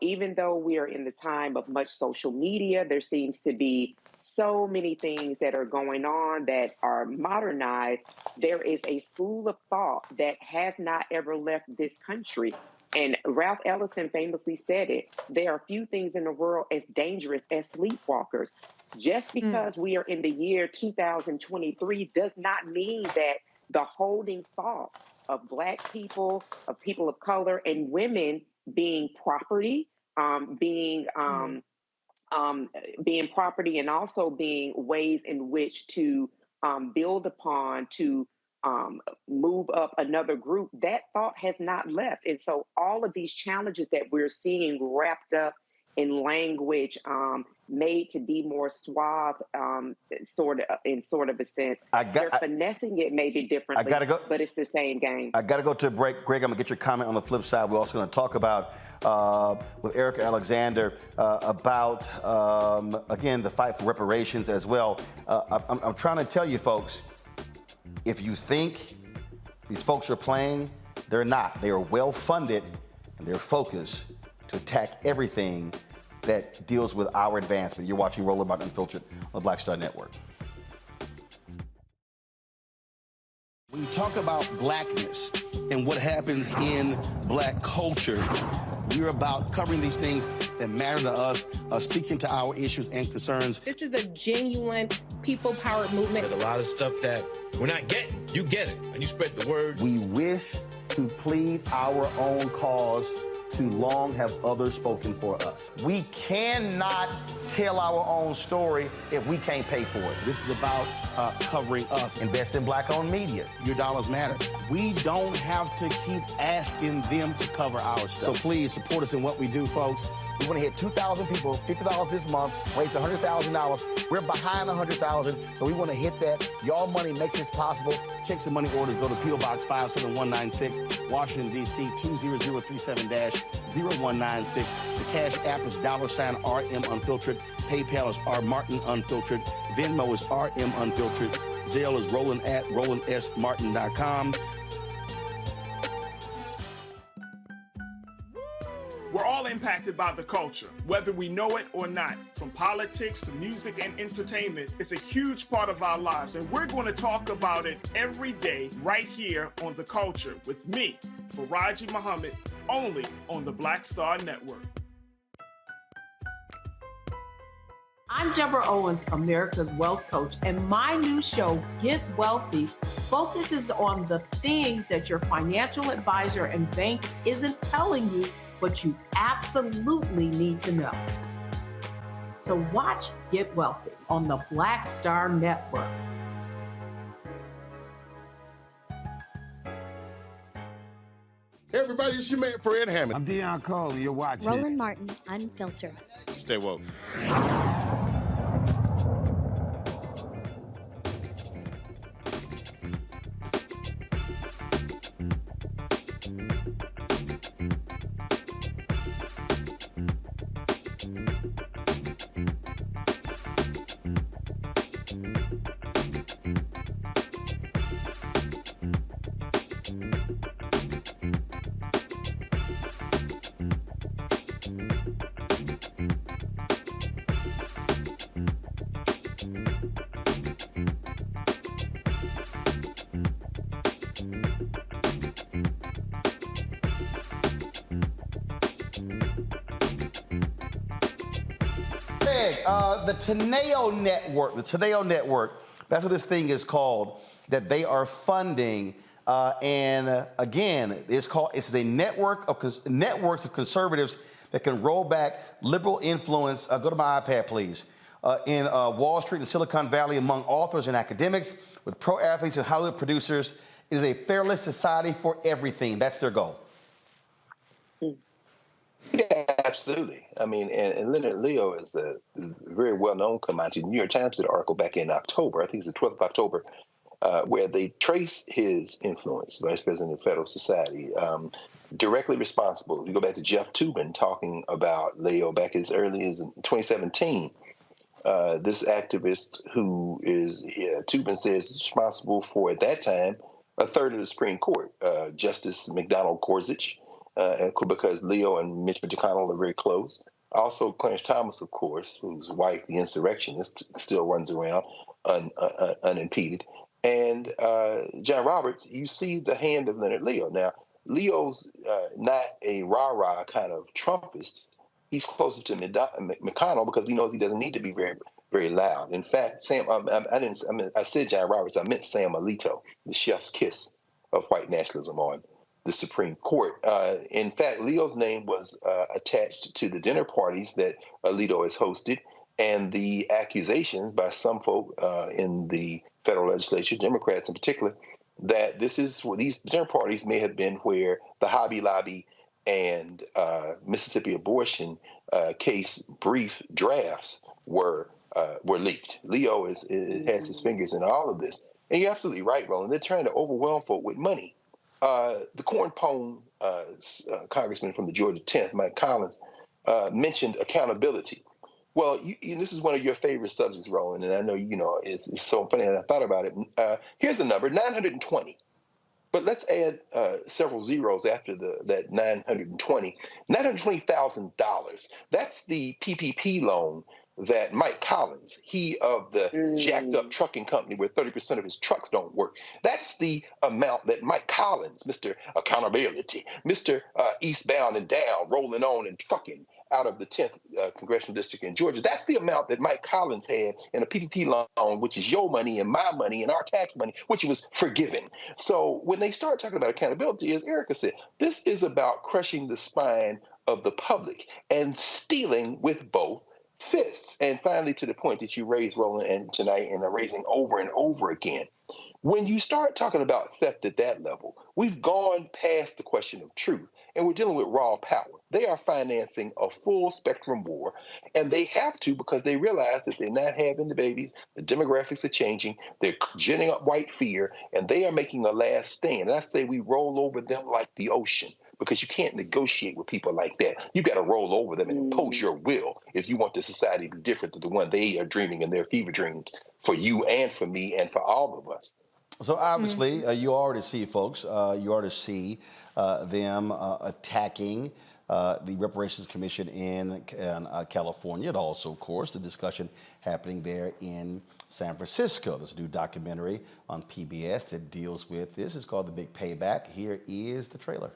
even though we are in the time of much social media, there seems to be so many things that are going on that are modernized. There is a school of thought that has not ever left this country. And Ralph Ellison famously said it, there are few things in the world as dangerous as sleepwalkers. Just because we are in the year 2023 does not mean that the holding thought of Black people, of people of color, and women being property, being property, and also being ways in which to build upon, to move up another group, that thought has not left. And so all of these challenges that we're seeing wrapped up in language made to be more suave, sort of a sense. They're finessing it maybe differently, but it's the same game. I got to go to a break. Greg, I'm going to get your comment on the flip side. We're also going to talk about, with Erica Alexander, about, again, the fight for reparations as well. I'm trying to tell you, folks, if you think these folks are playing, they're not. They are well-funded, and they're focused to attack everything that deals with our advancement. You're watching Roland Martin Unfiltered on the Black Star Network. When you talk about Blackness and what happens in Black culture, we're about covering these things that matter to us, speaking to our issues and concerns. This is a genuine people-powered movement. There's a lot of stuff that we're not getting. You get it, and you spread the word. We wish to plead our own cause. Too long have others spoken for us. We cannot tell our own story if we can't pay for it. This is about covering us. Invest in Black-owned media. Your dollars matter. We don't have to keep asking them to cover our stuff. So please support us in what we do, folks. We want to hit 2,000 people, $50 this month, raise $100,000. We're behind 100,000, so we want to hit that. Y'all money makes this possible. Checks and money orders go to P.O. Box 57196, Washington, D.C. 20037-0196. The Cash App is $RM Unfiltered. PayPal is R Martin Unfiltered. Venmo is RM Unfiltered. Zelle is Roland at RolandSMartin.com. We're all impacted by the culture, whether we know it or not. From politics to music and entertainment, it's a huge part of our lives, and we're going to talk about it every day right here on The Culture with me, Faraji Muhammad, only on the Black Star Network. I'm Deborah Owens, America's Wealth Coach, and my new show, Get Wealthy, focuses on the things that your financial advisor and bank isn't telling you, but you absolutely need to know. So watch Get Wealthy on the Black Star Network. Hey everybody, it's your man Fred Hammond. I'm Deion Cole, and you're watching Roland Martin, Unfiltered. Stay woke. The Teneo Network, that's what this thing is called, that they are funding. Again, it's the networks of conservatives that can roll back liberal influence. Go to my iPad, please. In Wall Street and Silicon Valley, among authors and academics, with pro athletes and Hollywood producers. It is a fairless society for everything. That's their goal. Yeah, absolutely. I mean, and Leonard Leo is the very well-known commodity. The New York Times did an article back in October, I think it's the 12th of October, where they trace his influence, Vice President of Federal Society, directly responsible. You go back to Jeff Toobin talking about Leo back as early as in 2017. This activist who is, Toobin says, is responsible for, at that time, a third of the Supreme Court, Justice McDonald Gorsuch, because Leo and Mitch McConnell are very close. Also, Clarence Thomas, of course, whose wife, the insurrectionist, still runs around unimpeded. And John Roberts, you see the hand of Leonard Leo. Now, Leo's not a rah-rah kind of Trumpist. He's closer to McConnell because he knows he doesn't need to be very, very loud. In fact, I said John Roberts, I meant Sam Alito, the chef's kiss of white nationalism on the Supreme Court. In fact, Leo's name was attached to the dinner parties that Alito has hosted, and the accusations by some folk in the federal legislature, Democrats in particular, that these dinner parties may have been where the Hobby Lobby and Mississippi abortion case brief drafts were leaked. Leo has his fingers in all of this. And you're absolutely right, Roland. They're trying to overwhelm folk with money. The corn pone congressman from the Georgia 10th, Mike Collins, mentioned accountability. Well, this is one of your favorite subjects, Roland, and I know it's so funny, and I thought about it. Here's the number, 920. But let's add several zeros after that 920. $920,000. That's the PPP loan that Mike Collins, he of the jacked up trucking company where 30% of his trucks don't work. That's the amount that Mike Collins, Mr. Accountability, Mr. Eastbound and Down, rolling on and trucking out of the 10th Congressional District in Georgia. That's the amount that Mike Collins had in a PPP loan, which is your money and my money and our tax money, which was forgiven. So when they start talking about accountability, as Erica said, this is about crushing the spine of the public and stealing with both fists. And finally, to the point that you raised, Roland, and tonight, and are raising over and over again, when you start talking about theft at that level, we've gone past the question of truth, and we're dealing with raw power. They are financing a full spectrum war, and they have to because they realize that they're not having the babies, the demographics are changing, they're ginning up white fear, and they are making a last stand. And I say we roll over them like the ocean, because you can't negotiate with people like that. You got to roll over them and impose your will if you want the society to be different than the one they are dreaming in their fever dreams for you and for me and for all of us. So obviously, you already see, folks, you already see them attacking the Reparations Commission in California, and also, of course, the discussion happening there in San Francisco. There's a new documentary on PBS that deals with this. It's called The Big Payback. Here is the trailer.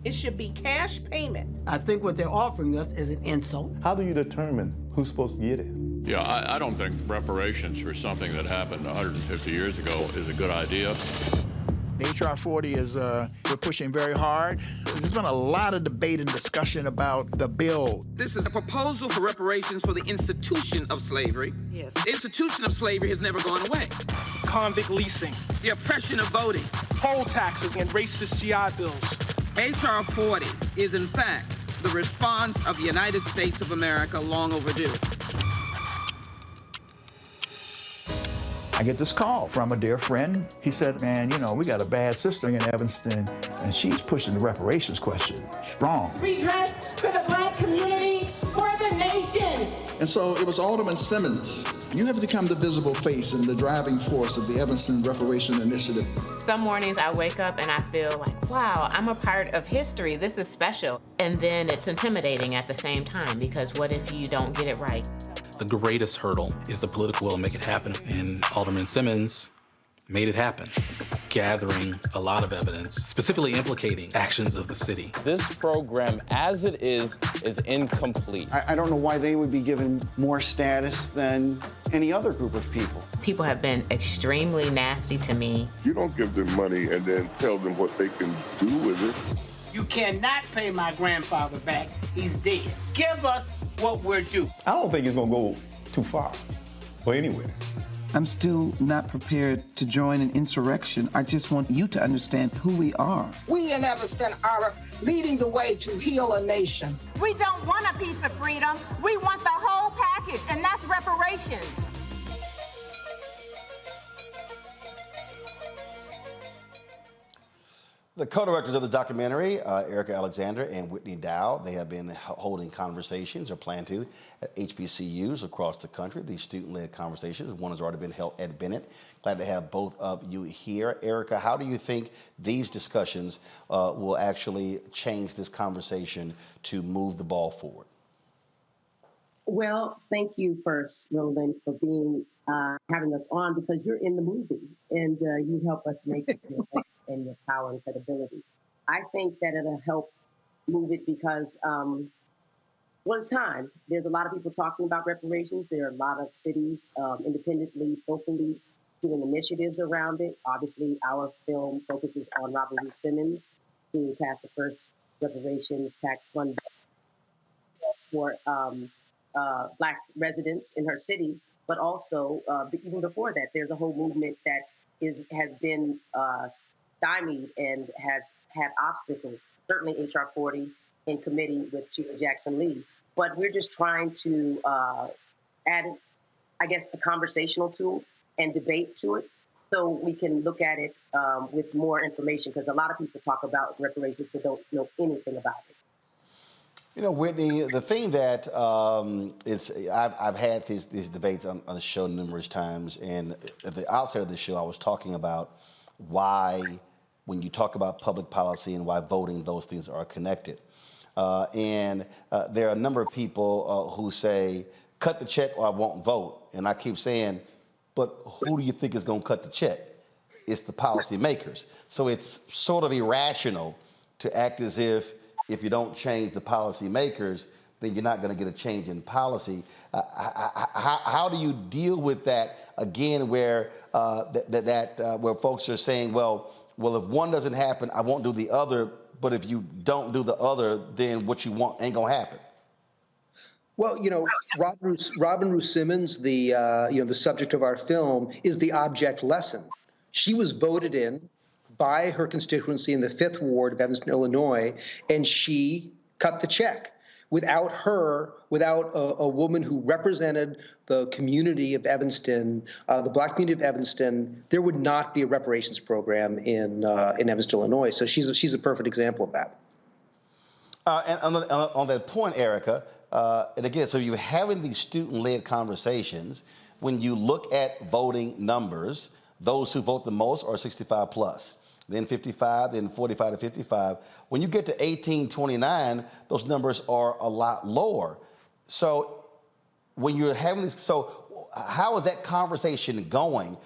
It should be cash payment. I think what they're offering us is an insult. How do you determine who's supposed to get it? Yeah, I don't think reparations for something that happened 150 years ago is a good idea. HR 40 is we're pushing very hard. There's been a lot of debate and discussion about the bill. This is a proposal for reparations for the institution of slavery. Yes. The institution of slavery has never gone away. Convict leasing, The oppression of voting. poll taxes, and racist GI bills. HR 40 is, in fact, the response of the United States of America long overdue. I get this call from a dear friend. He said, man, you know, we got a bad sister in Evanston, and she's pushing the reparations question strong. Redress for the Black community, for the nation. And so it was Alderman Simmons. You have become the visible face and the driving force of the Evanston Reparation Initiative. Some mornings I wake up and I feel like, wow, I'm a part of history. This is special. And then it's intimidating at the same time, because what if you don't get it right? The greatest hurdle is the political will to make it happen. And Alderman Simmons made it happen, gathering a lot of evidence, specifically implicating actions of the city. This program, as it is incomplete. I don't know why they would be given more status than any other group of people. People have been extremely nasty to me. You don't give them money and then tell them what they can do with it. You cannot pay my grandfather back. He's dead. Give us what we're due. I don't think it's gonna go too far, or anywhere. I'm still not prepared to join an insurrection. I just want you to understand who we are. We in Evanston are leading the way to heal a nation. We don't want a piece of freedom. We want the whole package, and that's reparations. The co-directors of the documentary, Erica Alexander and Whitney Dow, they have been holding conversations, or plan to, at HBCUs across the country. These student-led conversations. One has already been held at Bennett. Glad to have both of you here. Erica, how do you think these discussions will actually change this conversation to move the ball forward? Well, thank you first, Roland, for being having us on, because you're in the movie and you help us make it difference and your power and credibility. I think that it'll help move it because, well, it's time. There's a lot of people talking about reparations. There are a lot of cities independently, locally doing initiatives around it. Obviously, our film focuses on Robert Louis Simmons, who passed the first reparations tax fund for Black residents in her city. But also, even before that, there's a whole movement that has been stymied and has had obstacles. Certainly HR 40 in committee with Sheila Jackson Lee. But we're just trying to add, I guess, a conversational tool and debate to it, so we can look at it with more information, because a lot of people talk about reparations but don't know anything about it. You know, Whitney, the thing that I've had these debates on the show numerous times, and at the outset of the show, I was talking about why, when you talk about public policy and why voting, those things are connected. And there are a number of people who say, cut the check or I won't vote. And I keep saying, but who do you think is going to cut the check? It's the policymakers. So it's sort of irrational to act as if you don't change the policymakers, then you're not going to get a change in policy. How do you deal with that again, where where folks are saying, well, if one doesn't happen, I won't do the other. But if you don't do the other, then what you want ain't gonna happen. Well, you know, Robin Ruth Simmons, the subject of our film, is the object lesson. She was voted in by her constituency in the 5th Ward of Evanston, Illinois, and she cut the check. Without her, without a woman who represented the community of Evanston, the Black community of Evanston, there would not be a reparations program in Evanston, Illinois. So she's a perfect example of that. And on that point, Erica, and again, so you're having these student-led conversations. When you look at voting numbers, those who vote the most are 65 plus. then 55, then 45 to 55. When you get to 18, 29, those numbers are a lot lower. So when you're having this, so how is that conversation going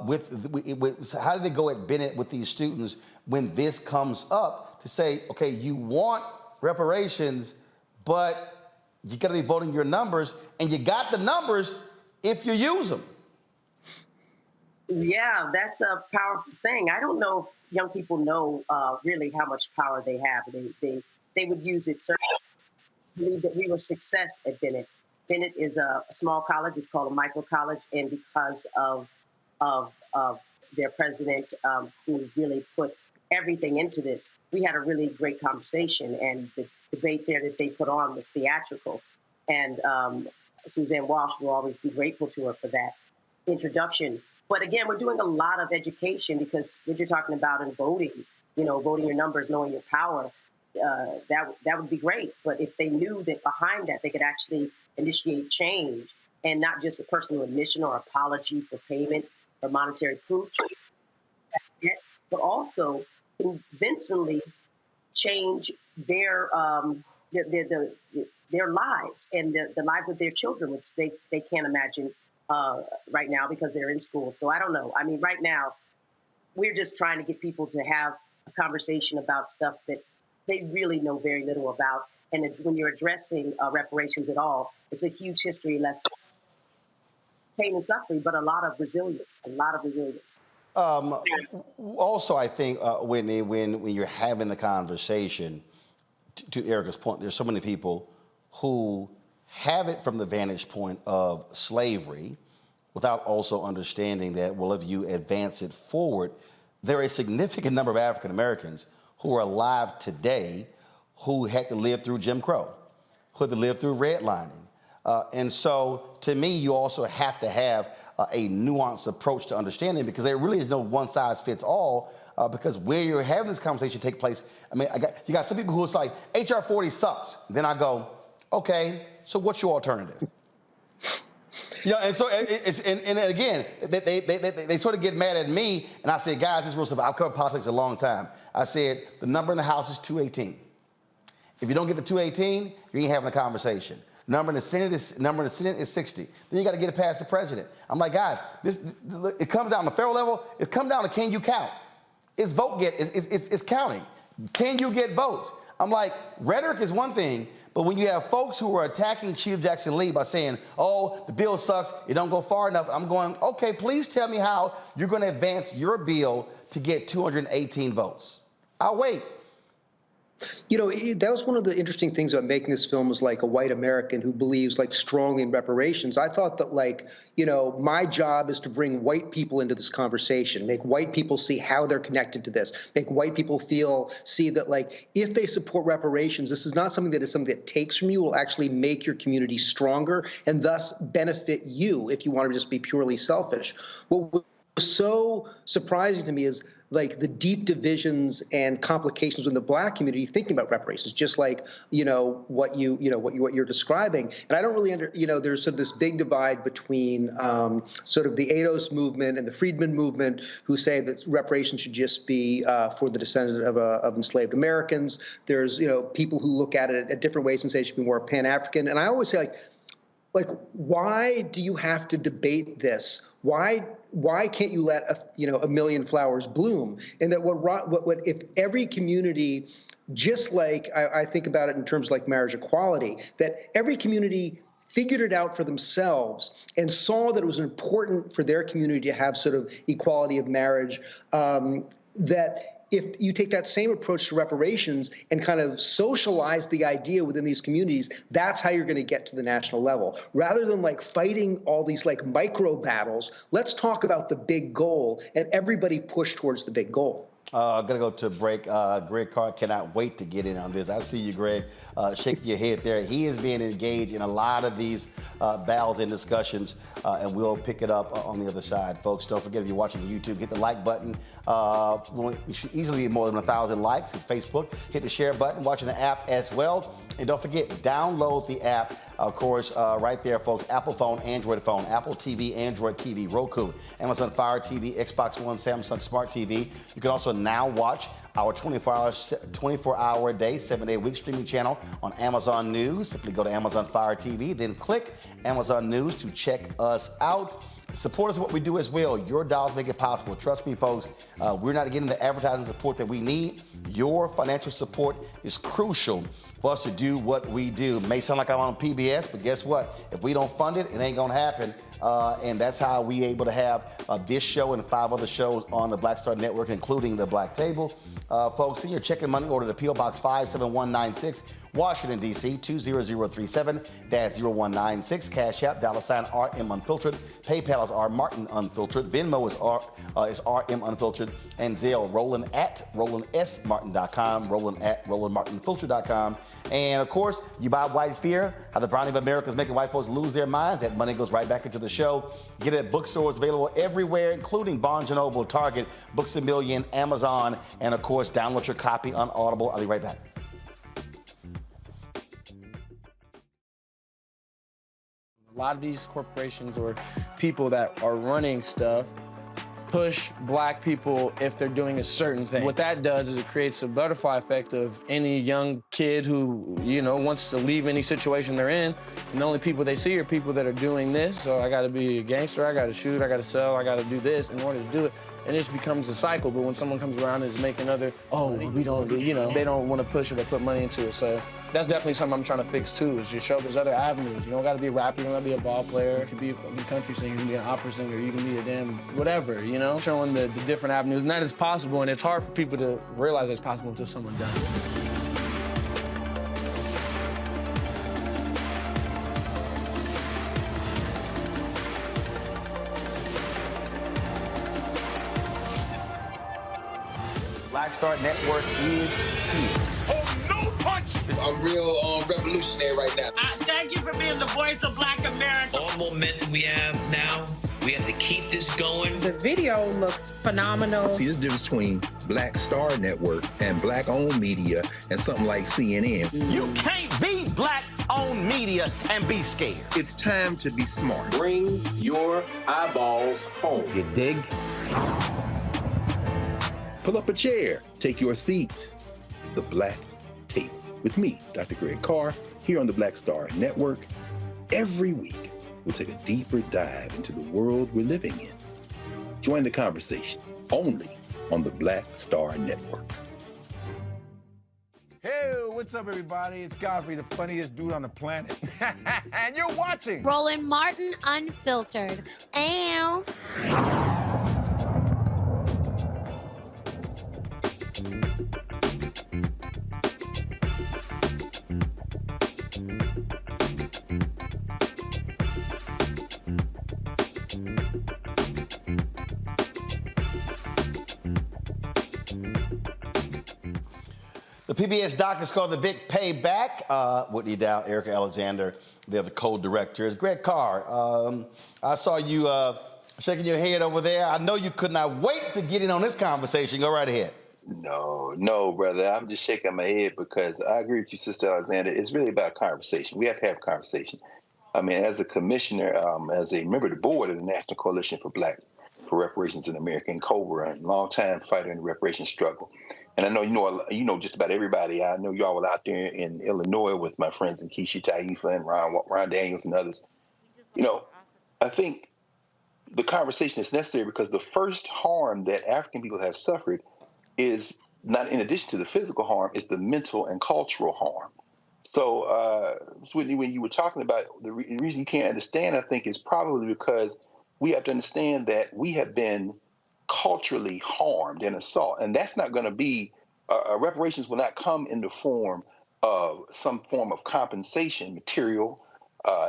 with how did they go at Bennett with these students when this comes up to say, okay, you want reparations, but you got to be voting your numbers, and you got the numbers if you use them. Yeah, that's a powerful thing. I don't know if young people know really how much power they have. They would use it. Certainly, I believe that we were success at Bennett. Bennett is a small college. It's called a micro college, and because of their president, who really put everything into this, we had a really great conversation. And the debate there that they put on was theatrical. And Suzanne Walsh will always be grateful to her for that introduction. But again, we're doing a lot of education, because what you're talking about in voting, voting your numbers, knowing your power, that would be great. But if they knew that behind that, they could actually initiate change, and not just a personal admission or apology for payment or monetary proof, but also convincingly change their lives and the lives of their children, which they can't imagine right now because they're in school. So I don't know. I mean, right now, we're just trying to get people to have a conversation about stuff that they really know very little about. And when you're addressing reparations at all, it's a huge history lesson. Pain and suffering, but a lot of resilience. Also, I think, Whitney, when you're having the conversation, to Erica's point, there's so many people who have it from the vantage point of slavery without also understanding that, well, if you advance it forward, there are a significant number of African Americans who are alive today who had to live through Jim Crow, who had to live through redlining. And so, to me, you also have to have a nuanced approach to understanding, because there really is no one size fits all, because where you're having this conversation take place, I mean, you got some people who it's like, HR 40 sucks. Then I go, okay, so what's your alternative? And so and again, they sort of get mad at me, and I say, guys, this is real simple. I've covered politics a long time. I said, the number in the House is 218. If you don't get the 218, you ain't having a conversation. Number in the Senate is 60. Then you got to get it past the president. I'm like, guys, it comes down to federal level. It comes down to, can you count? It's counting. Can you get votes? I'm like, rhetoric is one thing, but when you have folks who are attacking Chief Jackson Lee by saying, oh, the bill sucks, it don't go far enough, I'm going, okay, please tell me how you're going to advance your bill to get 218 votes. I'll wait. That was one of the interesting things about making this film, as like a white American who believes like strongly in reparations. I thought that my job is to bring white people into this conversation, make white people see how they're connected to this, make white people see that if they support reparations, this is not something that takes from you, will actually make your community stronger and thus benefit you if you want to just be purely selfish. What was so surprising to me is the deep divisions and complications in the Black community thinking about reparations, just what you're describing. And I don't really there's sort of this big divide between sort of the ADOS movement and the Freedmen movement, who say that reparations should just be for the descendant of enslaved Americans. There's people who look at it at different ways and say it should be more Pan-African. And I always say why do you have to debate this? Why can't you let a million flowers bloom? And that what if every community, just like I think about it in terms like marriage equality, that every community figured it out for themselves and saw that it was important for their community to have sort of equality of marriage, that if you take that same approach to reparations and kind of socialize the idea within these communities, that's how you're going to get to the national level. Rather than fighting all these micro battles, let's talk about the big goal and everybody push towards the big goal. I'm going to go to break. Greg Carr cannot wait to get in on this. I see you, Greg, shaking your head there. He is being engaged in a lot of these battles and discussions, and we'll pick it up on the other side. Folks, don't forget, if you're watching YouTube, hit the like button. We should easily get more than 1,000 likes on Facebook. Hit the share button, watching the app as well. And don't forget, download the app, of course, right there, folks. Apple phone, Android phone, Apple TV, Android TV, Roku, Amazon Fire TV, Xbox One, Samsung Smart TV. You can also also now watch our 24-hour a day, 7-day a week streaming channel on Amazon News. Simply go to Amazon Fire TV, then click Amazon News to check us out. Support us in what we do as well. Your dollars make it possible. Trust me, folks, we're not getting the advertising support that we need. Your financial support is crucial for us to do what we do. It may sound like I'm on PBS, but guess what? If we don't fund it, it ain't gonna happen. And that's how we able to have this show and 5 other shows on the Black Star Network, including the Black Table. Folks, send your check and money order to P.O. Box 57196, Washington, D.C. 20037-0196. Cash App, $RM Unfiltered. PayPal is R Martin Unfiltered. Venmo is RM Unfiltered. And Zelle, Roland at RolandSMartin.com, Roland at RolandMartinFilter.com. And of course, you buy White Fear, How the Browning of America is Making White Folks Lose Their Minds. That money goes right back into the show. Get it at bookstores available everywhere, including Barnes & Noble, Target, Books A Million, Amazon, and of course, download your copy on Audible. I'll be right back. A lot of these corporations or people that are running stuff push black people if they're doing a certain thing. What that does is it creates a butterfly effect of any young kid who, wants to leave any situation they're in, and the only people they see are people that are doing this. So I gotta be a gangster, I gotta shoot, I gotta sell, I gotta do this in order to do it. And it just becomes a cycle, but when someone comes around and is making money, we don't, they don't want to push it or put money into it. So that's definitely something I'm trying to fix too, is just show there's other avenues. You don't gotta be a rapper, you don't gotta be a ball player, you can be a country singer, you can be an opera singer, you can be a damn whatever, showing the different avenues. And that is possible, and it's hard for people to realize it's possible until someone does it. Black Star Network is here. Oh, no punch! I'm real revolutionary right now. Thank you for being the voice of Black America. All momentum we have now, we have to keep this going. The video looks phenomenal. See, this difference between Black Star Network and black-owned media and something like CNN. You can't be black-owned media and be scared. It's time to be smart. Bring your eyeballs home. You dig? Pull up a chair, take your seat at the Black Table with me, Dr. Greg Carr, here on the Black Star Network. Every week, we'll take a deeper dive into the world we're living in. Join the conversation only on the Black Star Network. Hey, what's up, everybody? It's Godfrey, the funniest dude on the planet. And you're watching Roland Martin Unfiltered. Ow. The PBS doc is called The Big Payback. Whitney Dow, Erica Alexander, they're the co-directors. Greg Carr, I saw you shaking your head over there. I know you could not wait to get in on this conversation. Go right ahead. No, brother. I'm just shaking my head because I agree with you, Sister Alexander. It's really about conversation. We have to have conversation. I mean, as a commissioner, as a member of the board of the National Coalition for Reparations in America, and COBRA, and longtime fighter in the reparations struggle. And I know you know just about everybody. I know y'all were out there in Illinois with my friends in Keisha Taifa and Ron Daniels and others. I think the conversation is necessary because the first harm that African people have suffered is not, in addition to the physical harm, is the mental and cultural harm. So, Whitney, when you were talking about the reason you can't understand, I think is probably because we have to understand that we have been culturally harmed and assault, and that's not going to be reparations will not come in the form of some form of compensation, material,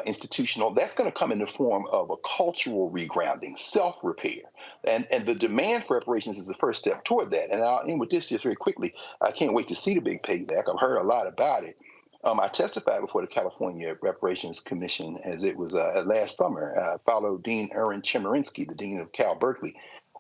institutional. That's going to come in the form of a cultural regrounding, self-repair, and the demand for reparations is the first step toward that. And I'll end with this just very quickly. I can't wait to see the big payback. I've heard a lot about it. I testified before the California Reparations Commission as it was last summer. I followed Dean Aaron Chemerinsky, the dean of Cal Berkeley.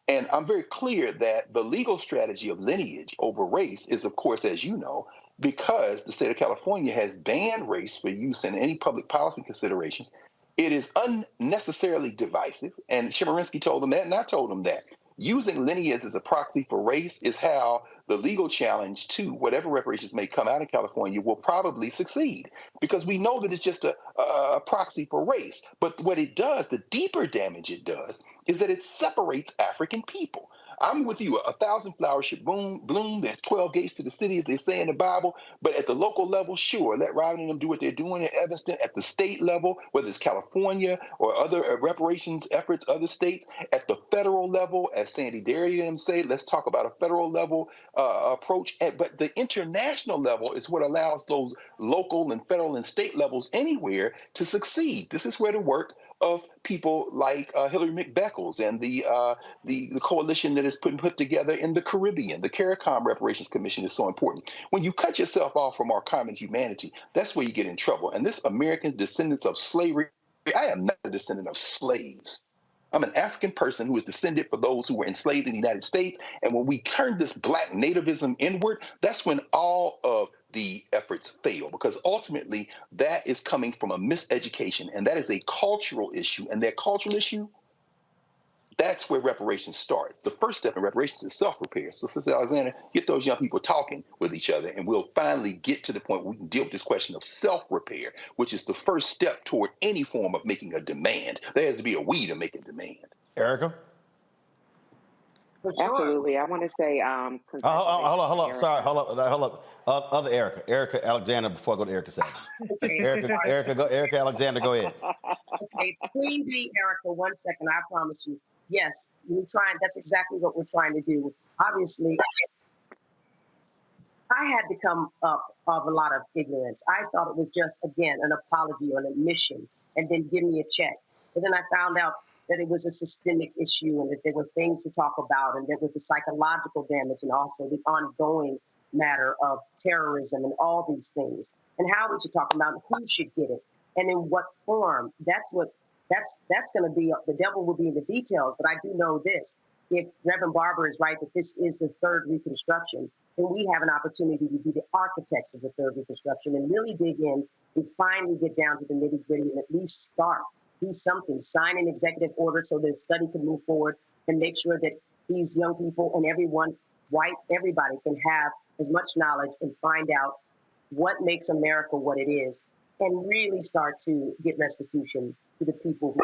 And I'm very clear that the legal strategy of lineage over race is, of course, as you know, because the state of California has banned race for use in any public policy considerations. It is unnecessarily divisive. And Chemerinsky told them that, and I told him that. using lineage as a proxy for race is how the legal challenge to whatever reparations may come out of California will probably succeed, because we know that it's just a proxy for race. But what it does, the deeper damage it does, is that it separates African people. I'm with you. 1,000 flowers should bloom. There's 12 gates to the city, as they say in the Bible. But at the local level, sure, let Robin and them do what they're doing in Evanston. At the state level, whether it's California or other reparations efforts, other states. At the federal level, as Sandy Darity and them say, let's talk about a federal level approach. But the international level is what allows those local and federal and state levels anywhere to succeed. This is where the work of people like Hillary McBeckles and the coalition that is put together in the Caribbean. The CARICOM Reparations Commission is so important. When you cut yourself off from our common humanity, that's where you get in trouble. And this American descendants of slavery, I am not a descendant of slaves. I'm an African person who is descended for those who were enslaved in the United States. And when we turn this Black nativism inward, that's when all of the efforts fail, because ultimately that is coming from a miseducation, and that is a cultural issue. And that cultural issue, that's where reparations starts. The first step in reparations is self-repair. So, Sister Alexander, get those young people talking with each other, and we'll finally get to the point where we can deal with this question of self-repair, which is the first step toward any form of making a demand. There has to be a we to make a demand. Erica? Absolutely. I want to say, hold up. Sorry, hold up. Other Erica. Erica Alexander, before I go to Erica Savage. Erica Alexander, go ahead. Okay, Queen Bee, Erica, 1 second, I promise you. Yes, that's exactly what we're trying to do. Obviously, I had to come up of a lot of ignorance. I thought it was just, again, an apology or an admission, and then give me a check. But then I found out that it was a systemic issue, and that there were things to talk about, and there was the psychological damage, and also the ongoing matter of terrorism and all these things, and how we should talk about who should get it and in what form. That's going to be, the devil will be in the details. But I do know this: if Reverend Barber is right that this is the third Reconstruction, then we have an opportunity to be the architects of the third Reconstruction and really dig in and finally get down to the nitty gritty and at least start. Do something, sign an executive order so the study can move forward, and make sure that these young people and everyone, white, everybody can have as much knowledge and find out what makes America what it is, and really start to get restitution to the people who.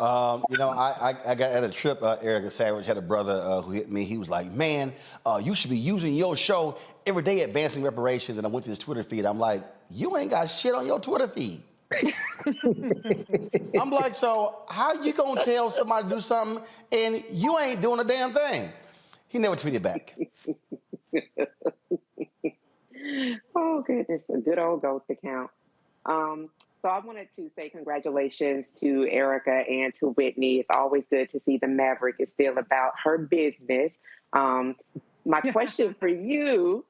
I got at a trip, Erica Savage had a brother who hit me. He was like, man, you should be using your show every day advancing reparations. And I went to his Twitter feed. I'm like, you ain't got shit on your Twitter feed. I'm like, so how you gonna tell somebody to do something and you ain't doing a damn thing? He never tweeted back. Oh, goodness, a good old ghost account. So I wanted to say congratulations to Erica and to Whitney. It's always good to see the Maverick is still about her business. My question for you,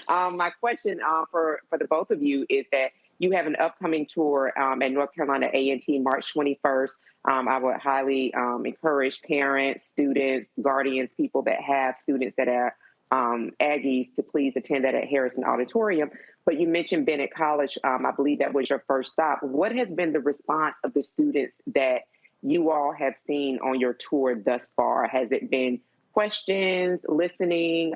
my question for the both of you is that you have an upcoming tour at North Carolina A&T March 21st. I would highly encourage parents, students, guardians, people that have students that are Aggies to please attend that at Harrison Auditorium. But you mentioned Bennett College. I believe that was your first stop. What has been the response of the students that you all have seen on your tour thus far? Has it been questions, listening,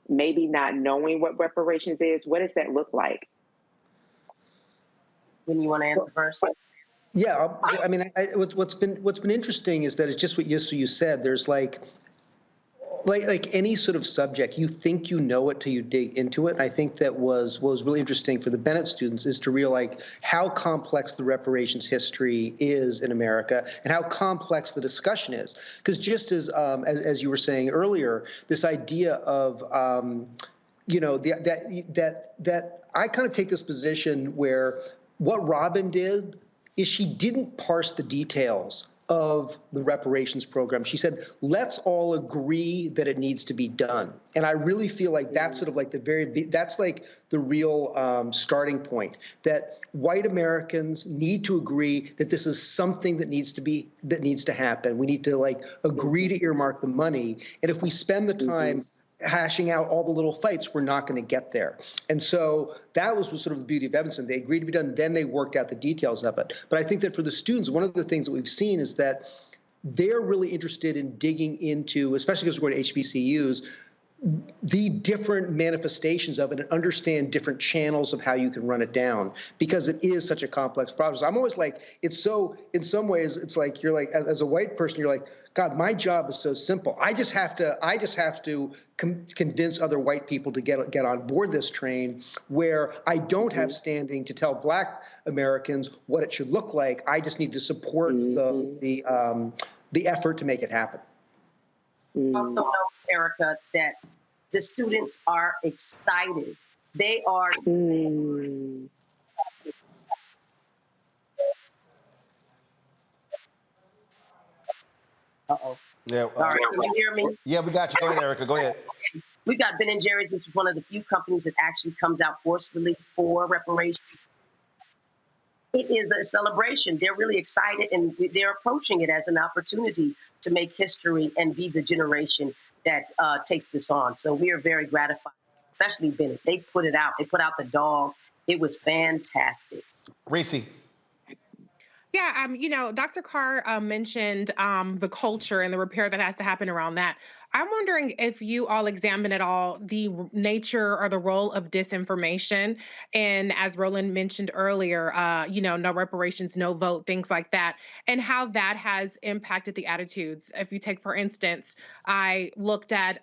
maybe not knowing what reparations is? What does that look like? When you want to answer first? Yeah, I mean, what's been interesting is that it's just what you said. There's like any sort of subject, you think you know it till you dig into it. And I think that was really interesting for the Bennett students, is to realize how complex the reparations history is in America and how complex the discussion is. Because just as you were saying earlier, this idea of that I kind of take this position where what Robin did is she didn't parse the details of the reparations program. She said, let's all agree that it needs to be done. And I really feel like that's sort of like that's like the real starting point, that white Americans need to agree that this is something that needs to happen. We need to like agree to earmark the money. And if we spend the time hashing out all the little fights, we're not going to get there. And so that was sort of the beauty of Evanston. They agreed to be done, then they worked out the details of it. But I think that for the students, one of the things that we've seen is that they're really interested in digging into, especially because we're going to HBCUs, the different manifestations of it and understand different channels of how you can run it down, because it is such a complex process. I'm always like, it's so, in some ways, it's like, you're like, as a white person, you're like, God, my job is so simple. I just have to convince other white people to get on board this train, where I don't have standing to tell Black Americans what it should look like. I just need to support the effort to make it happen. Also knows, Erica, that the students are excited. They are. Uh-oh. Yeah. Sorry, can you hear me? Yeah, we got you. Go ahead, Erica. Go ahead. We've got Ben & Jerry's, which is one of the few companies that actually comes out forcefully for reparations. It is a celebration. They're really excited, and they're approaching it as an opportunity to make history and be the generation that takes this on. So we are very gratified, especially Bennett. They put it out. They put out the dog. It was fantastic. Reese. Yeah, Dr. Carr mentioned the culture and the repair that has to happen around that. I'm wondering if you all examine at all the nature or the role of disinformation. And as Roland mentioned earlier, no reparations, no vote, things like that, and how that has impacted the attitudes. If you take, for instance, I looked at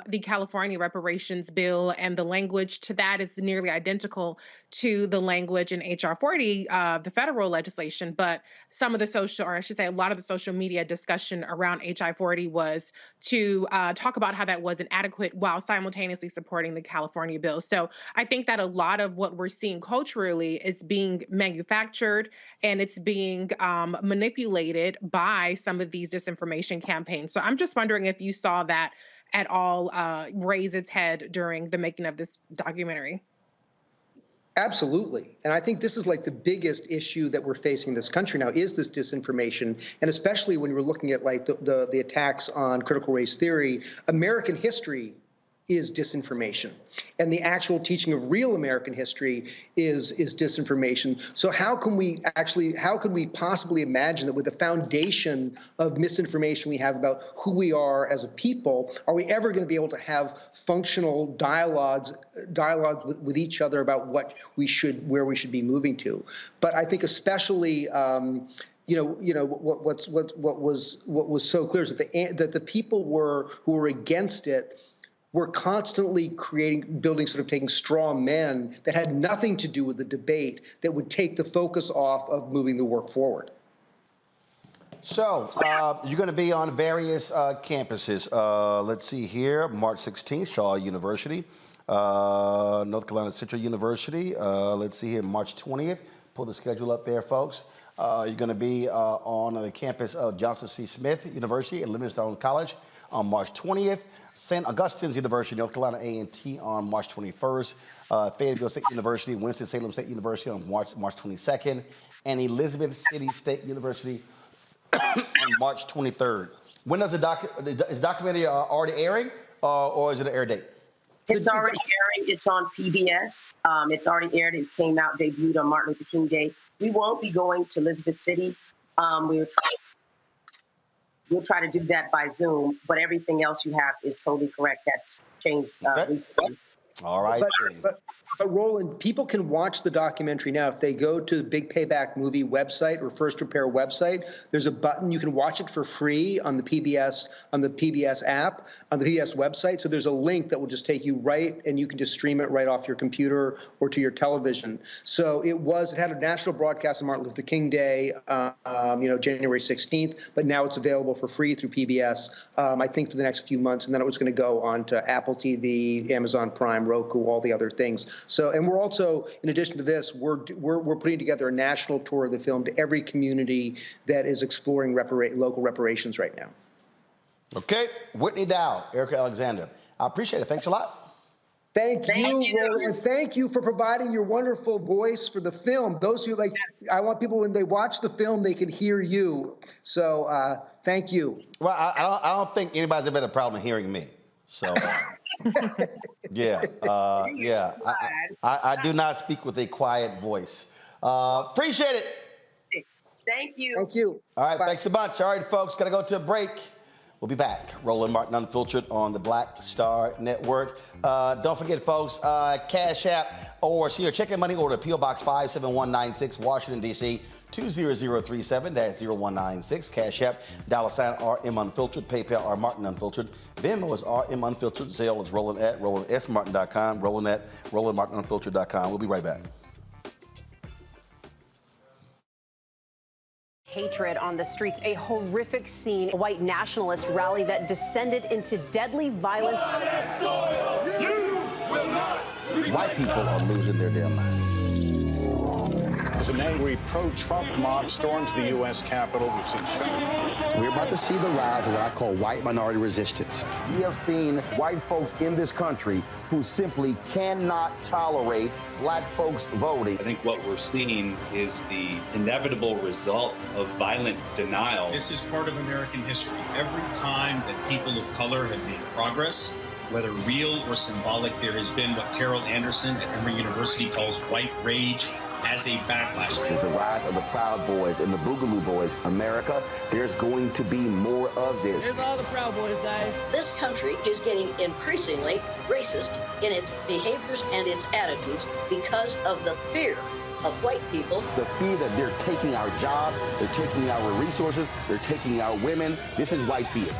the California reparations bill, and the language to that is nearly identical to the language in HR 40, the federal legislation. But some of the social, or I should say a lot of the social media discussion around HI 40 was to talk about how that wasn't adequate while simultaneously supporting the California bill. So I think that a lot of what we're seeing culturally is being manufactured, and it's being manipulated by some of these disinformation campaigns. So I'm just wondering if you saw that at all raise its head during the making of this documentary. Absolutely. And I think this is like the biggest issue that we're facing in this country now, is this disinformation. And especially when we're looking at like the attacks on critical race theory, American history is disinformation. And the actual teaching of real American history is disinformation. So how can we possibly imagine that with the foundation of misinformation we have about who we are as a people, are we ever going to be able to have functional dialogues with each other about where we should be moving to? But I think especially what was so clear is that the people who were against it were constantly taking straw men that had nothing to do with the debate, that would take the focus off of moving the work forward. So you're going to be on various campuses. Let's see here, March 16th, Shaw University, North Carolina Central University. Let's see here, March 20th. Pull the schedule up there, folks. You're going to be on the campus of Johnson C. Smith University at Livingstone College on March 20th. St. Augustine's University, North Carolina A&T on March 21st. Fayetteville State University, Winston-Salem State University on March 22nd. And Elizabeth City State University on March 23rd. When does is the documentary already airing, or is it an air date? It's already airing. It's on PBS. It's already aired. It came out, debuted on Martin Luther King Day. We won't be going to Elizabeth City. We'll try to do that by Zoom, but everything else you have is totally correct. That's changed recently. All right. But Roland, people can watch the documentary now. If they go to the Big Payback Movie website or First Repair website, there's a button. You can watch it for free on the PBS app, on the PBS website. So there's a link that will just take you right, and you can just stream it right off your computer or to your television. So it had a national broadcast on Martin Luther King Day, January 16th, but now it's available for free through PBS, I think for the next few months, and then it was going to go on to Apple TV, Amazon Prime, Roku, all the other things. So, and we're also, in addition to this, we're putting together a national tour of the film to every community that is exploring local reparations right now. Okay, Whitney Dow, Erica Alexander. I appreciate it. Thanks a lot. Thank you, Roland, and thank you for providing your wonderful voice for the film. Those who I want people, when they watch the film, they can hear you. So, thank you. Well, I don't think anybody's ever had a problem hearing me. So. Yeah, yeah. I do not speak with a quiet voice. Appreciate it. Thank you. Thank you. All right, Bye. thanks a bunch. All right, folks, got to go to a break. We'll be back. Roland Martin Unfiltered on the Black Star Network. Don't forget, folks, Cash App or see your check and money order, P.O. Box 57196, Washington, D.C. 20037. That's 0196. Cash App, $RM Unfiltered. PayPal, R Martin Unfiltered. Venmo is RM Unfiltered. Zelle is Roland at RolandSMartin.com. Roland at RolandMartinUnfiltered.com. We'll be right back. Hatred on the streets, a horrific scene, a white nationalist rally that descended into deadly violence. White people are losing their damn minds. As an angry pro-Trump mob storms the U.S. Capitol, we've seen shooting. We're about to see the rise of what I call white minority resistance. We have seen white folks in this country who simply cannot tolerate black folks voting. I think what we're seeing is the inevitable result of violent denial. This is part of American history. Every time that people of color have made progress, whether real or symbolic, there has been what Carol Anderson at Emory University calls white rage as a backlash. This is the rise of the Proud Boys and the Boogaloo Boys. America, there's going to be more of this. Here's all the Proud Boys, Dave. This country is getting increasingly racist in its behaviors and its attitudes because of the fear of white people. The fear that they're taking our jobs, they're taking our resources, they're taking our women. This is white fear.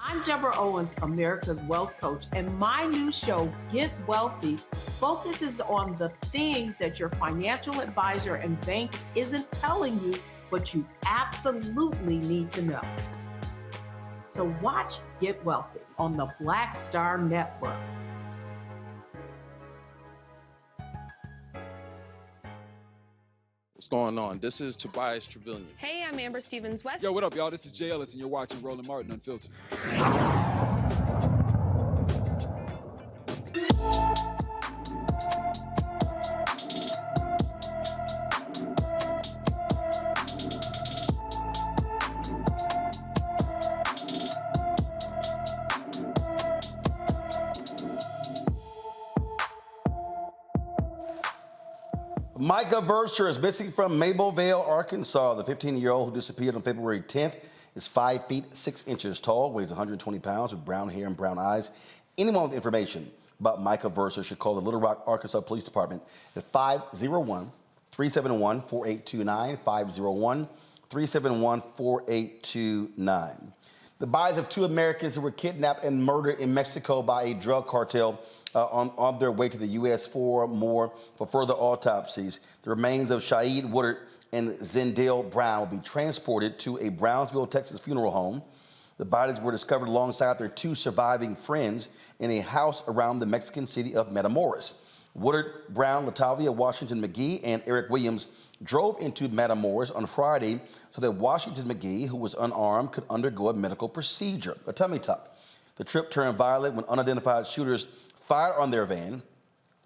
I'm Deborah Owens, America's Wealth Coach, and my new show, Get Wealthy, focuses on the things that your financial advisor and bank isn't telling you, but you absolutely need to know. So watch Get Wealthy on the Black Star Network. What's going on? This is Tobias Trevelyan. Hey, I'm Amber Stevens-West. Yo, what up, y'all? This is Jay Ellis, and you're watching Roland Martin Unfiltered. Micah Verser is missing from Mablevale, Arkansas. The 15-year-old who disappeared on February 10th is 5 feet 6 inches tall, weighs 120 pounds, with brown hair and brown eyes. Anyone with information about Micah Verser should call the Little Rock, Arkansas Police Department at 501-371-4829, 501-371-4829. The bodies of two Americans who were kidnapped and murdered in Mexico by a drug cartel on their way to the U.S. for further autopsies. The remains of Shaid Woodard and Zendale Brown will be transported to a Brownsville, Texas funeral home. The bodies were discovered alongside their two surviving friends in a house around the Mexican city of Matamoros. Woodard, Brown, Latavia Washington McGee, and Eric Williams drove into Matamoros on Friday so that Washington McGee, who was unarmed, could undergo a medical procedure, a tummy tuck. The trip turned violent when unidentified shooters fired on their van,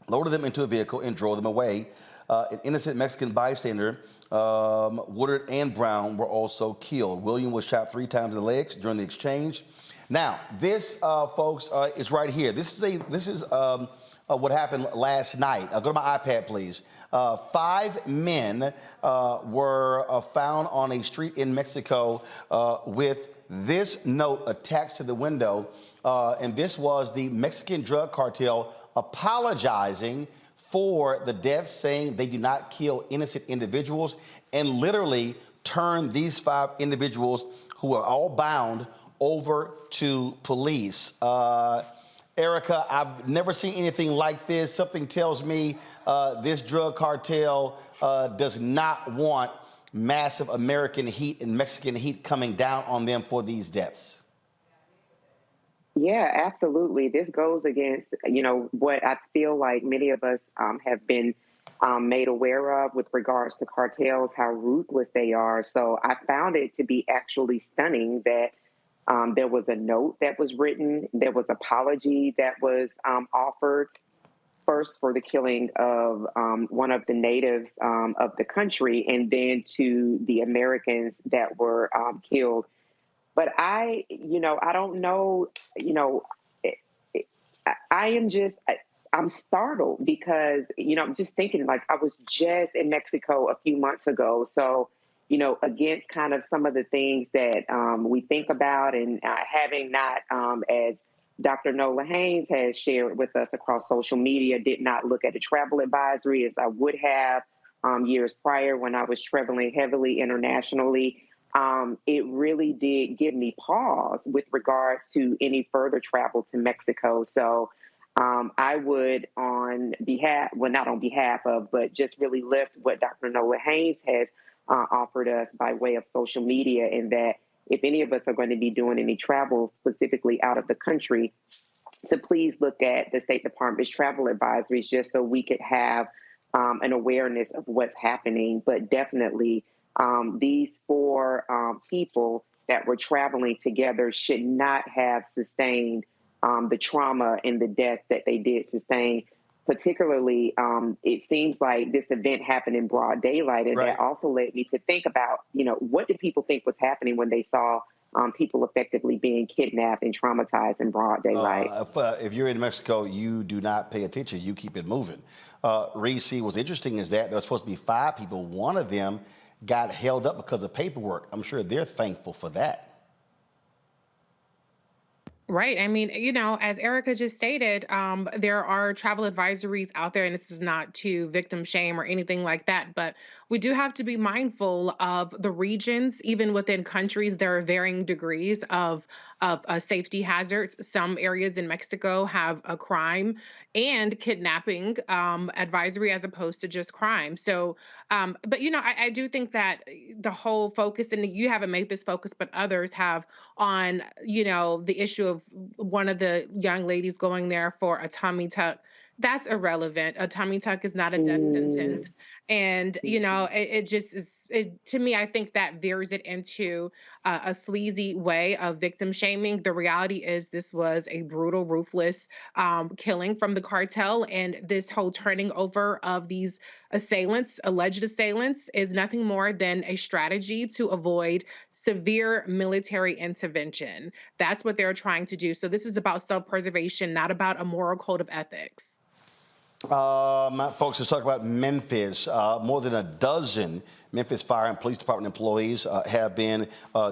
loaded them into a vehicle, and drove them away. An innocent Mexican bystander, Woodard and Brown, were also killed. William was shot 3 times in the legs during the exchange. Now, this, folks, is right here. This is what happened last night. Go to my iPad, please. 5 men were found on a street in Mexico with this note attached to the window. And this was the Mexican drug cartel apologizing for the deaths, saying they do not kill innocent individuals, and literally turn these 5 individuals who are all bound over to police. Erica, I've never seen anything like this. Something tells me this drug cartel does not want massive American heat and Mexican heat coming down on them for these deaths. Yeah, absolutely. This goes against, what I feel like many of us have been made aware of with regards to cartels, how ruthless they are. So I found it to be actually stunning that There was a note that was written. There was apology that was offered, first for the killing of one of the natives of the country, and then to the Americans that were killed. But I don't know, I'm startled because, I'm just thinking, like, I was just in Mexico a few months ago. So, against kind of some of the things that we think about, and having not, as Dr. Nola Haynes has shared with us across social media, did not look at a travel advisory as I would have years prior when I was traveling heavily internationally. It really did give me pause with regards to any further travel to Mexico. So I would, on behalf, well, not on behalf of, but just really lift what Dr. Nola Haynes has offered us by way of social media, and that if any of us are going to be doing any travel specifically out of the country, to please look at the State Department's travel advisories, just so we could have an awareness of what's happening. But definitely these four people that were traveling together should not have sustained the trauma and the death that they did sustain. Particularly, it seems like this event happened in broad daylight, and that also led me to think about, what did people think was happening when they saw people effectively being kidnapped and traumatized in broad daylight? If you're in Mexico, you do not pay attention. You keep it moving. Reese, what's interesting is that there was supposed to be 5 people. One of them got held up because of paperwork. I'm sure they're thankful for that. Right. I mean, as Erica just stated, there are travel advisories out there, and this is not to victim shame or anything like that, but we do have to be mindful of the regions. Even within countries, there are varying degrees of safety hazards. Some areas in Mexico have a crime and kidnapping advisory as opposed to just crime. So, but I do think that the whole focus, and you haven't made this focus, but others have, on the issue of one of the young ladies going there for a tummy tuck. That's irrelevant. A tummy tuck is not a death sentence. And, it just is, to me, I think that veers it into a sleazy way of victim shaming. The reality is this was a brutal, ruthless killing from the cartel. And this whole turning over of these assailants, alleged assailants, is nothing more than a strategy to avoid severe military intervention. That's what they're trying to do. So this is about self-preservation, not about a moral code of ethics. Folks, let's talk about Memphis. More than a dozen Memphis Fire and Police Department employees have been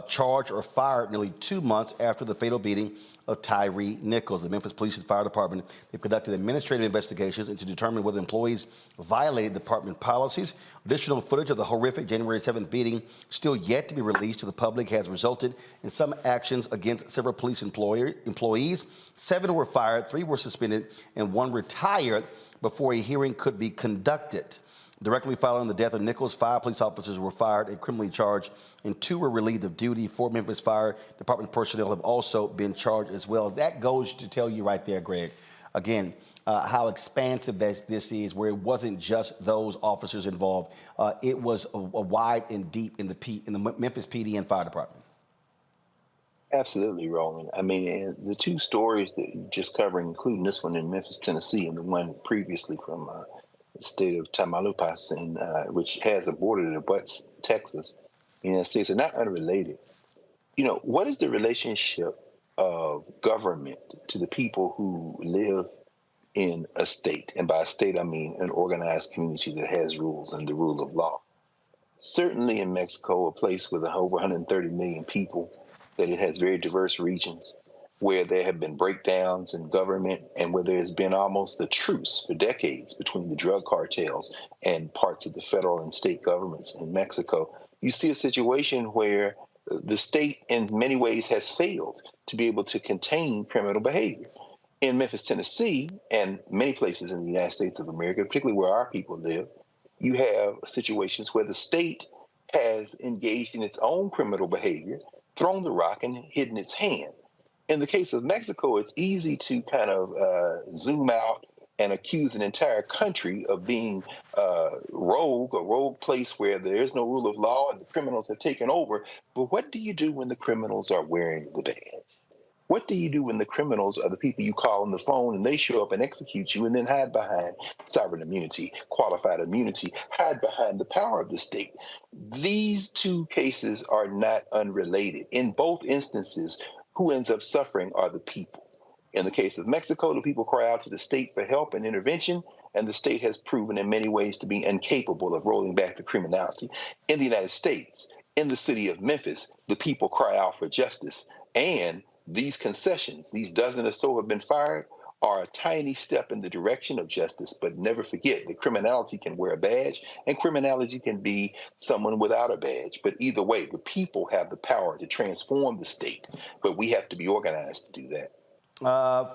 charged or fired nearly 2 months after the fatal beating of Tyree Nichols. The Memphis Police and Fire Department, they've conducted administrative investigations to determine whether employees violated department policies. Additional footage of the horrific January 7th beating, still yet to be released to the public, has resulted in some actions against several police employees. 7 were fired, 3 were suspended, and 1 retired before a hearing could be conducted. Directly following the death of Nichols, 5 police officers were fired and criminally charged, and 2 were relieved of duty. 4 Memphis Fire Department personnel have also been charged as well. That goes to tell you right there, Greg, again, how expansive this is, where it wasn't just those officers involved. It was a wide and deep in the Memphis PD and Fire Department. Absolutely, Roland. I mean, the 2 stories that you're just covering, including this one in Memphis, Tennessee, and the one previously from the state of Tamaulipas, which has a border that abuts Texas, the United States, are not unrelated. What is the relationship of government to the people who live in a state? And by a state, I mean an organized community that has rules and the rule of law. Certainly in Mexico, a place with over 130 million people, that it has very diverse regions where there have been breakdowns in government and where there's been almost a truce for decades between the drug cartels and parts of the federal and state governments in Mexico. You see a situation where the state in many ways has failed to be able to contain criminal behavior. In Memphis, Tennessee, and many places in the United States of America, particularly where our people live, you have situations where the state has engaged in its own criminal behavior, thrown the rock, and hidden its hand. In the case of Mexico, it's easy to kind of zoom out and accuse an entire country of being a rogue place where there is no rule of law and the criminals have taken over. But what do you do when the criminals are wearing the badge? What do you do when the criminals are the people you call on the phone and they show up and execute you and then hide behind sovereign immunity, qualified immunity, hide behind the power of the state? These two cases are not unrelated. In both instances, who ends up suffering are the people. In the case of Mexico, the people cry out to the state for help and intervention, and the state has proven in many ways to be incapable of rolling back the criminality. In the United States, in the city of Memphis, the people cry out for justice, and these concessions, these dozen or so have been fired, are a tiny step in the direction of justice. But never forget that criminality can wear a badge and criminality can be someone without a badge. But either way, the people have the power to transform the state, but we have to be organized to do that.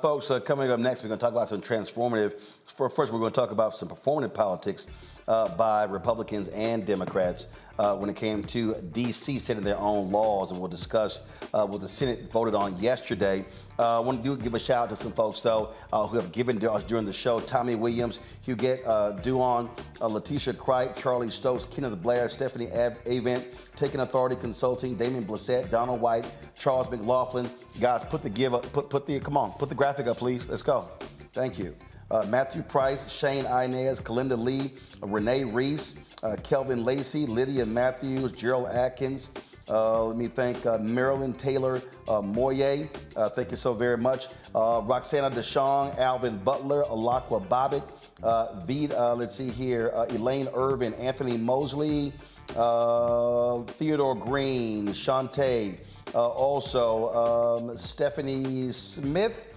Folks, coming up next, we're going to talk about some transformative. First, we're going to talk about some performative politics by Republicans and Democrats when it came to D.C. setting their own laws, and we'll discuss what the Senate voted on yesterday. I want to give a shout out to some folks, though, who have given to us during the show. Tommy Williams, Huguette Duon, Letitia Cripe, Charlie Stokes, Kenneth Blair, Stephanie Avent, Taking Authority Consulting, Damien Blissett, Donald White, Charles McLaughlin. Guys, put the graphic up, please. Let's go. Thank you. Matthew Price, Shane Inez, Kalinda Lee, Renee Reese, Kelvin Lacey, Lydia Matthews, Gerald Atkins. Let me thank Marilyn Taylor Moye. Thank you so very much. Roxana Deshawn, Alvin Butler, Alakwa Bobbitt, let's see here, Elaine Irvin, Anthony Mosley, Theodore Green, Shantae, also Stephanie Smith,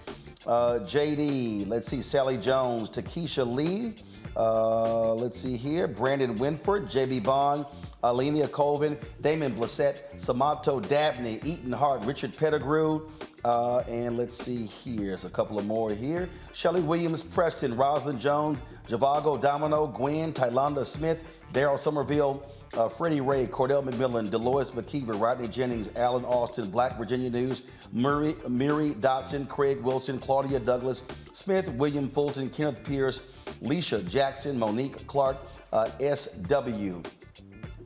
JD, let's see, Sally Jones, Takesha Lee, let's see here, Brandon Winford, JB Bond, Alenia Colvin, Damon Blissett, Samato Dabney, Eaton Hart, Richard Pettigrew, and let's see here, there's a couple of more here. Shelley Williams, Preston, Rosalind Jones, Javago Domino, Gwen, Tylonda Smith, Daryl Somerville, Freddie Ray, Cordell McMillan, Dolores McKeever, Rodney Jennings, Alan Austin, Black Virginia News, Miri Dotson, Craig Wilson, Claudia Douglas, Smith, William Fulton, Kenneth Pierce, Leisha Jackson, Monique Clark, SW,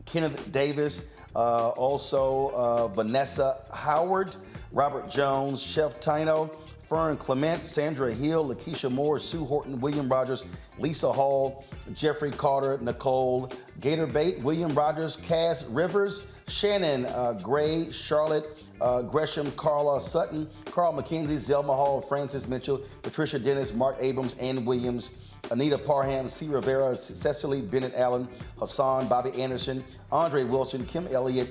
Kenneth Davis, also Vanessa Howard, Robert Jones, Chef Tino, Fern Clement, Sandra Hill, Lakeisha Moore, Sue Horton, William Rogers, Lisa Hall, Jeffrey Carter, Nicole, Gator Bait, William Rogers, Cass Rivers, Shannon Gray, Charlotte Gresham, Carla Sutton, Carl McKenzie, Zelma Hall, Francis Mitchell, Patricia Dennis, Mark Abrams, Ann Williams, Anita Parham, C. Rivera, Cecily Bennett Allen, Hassan, Bobby Anderson, Andre Wilson, Kim Elliott,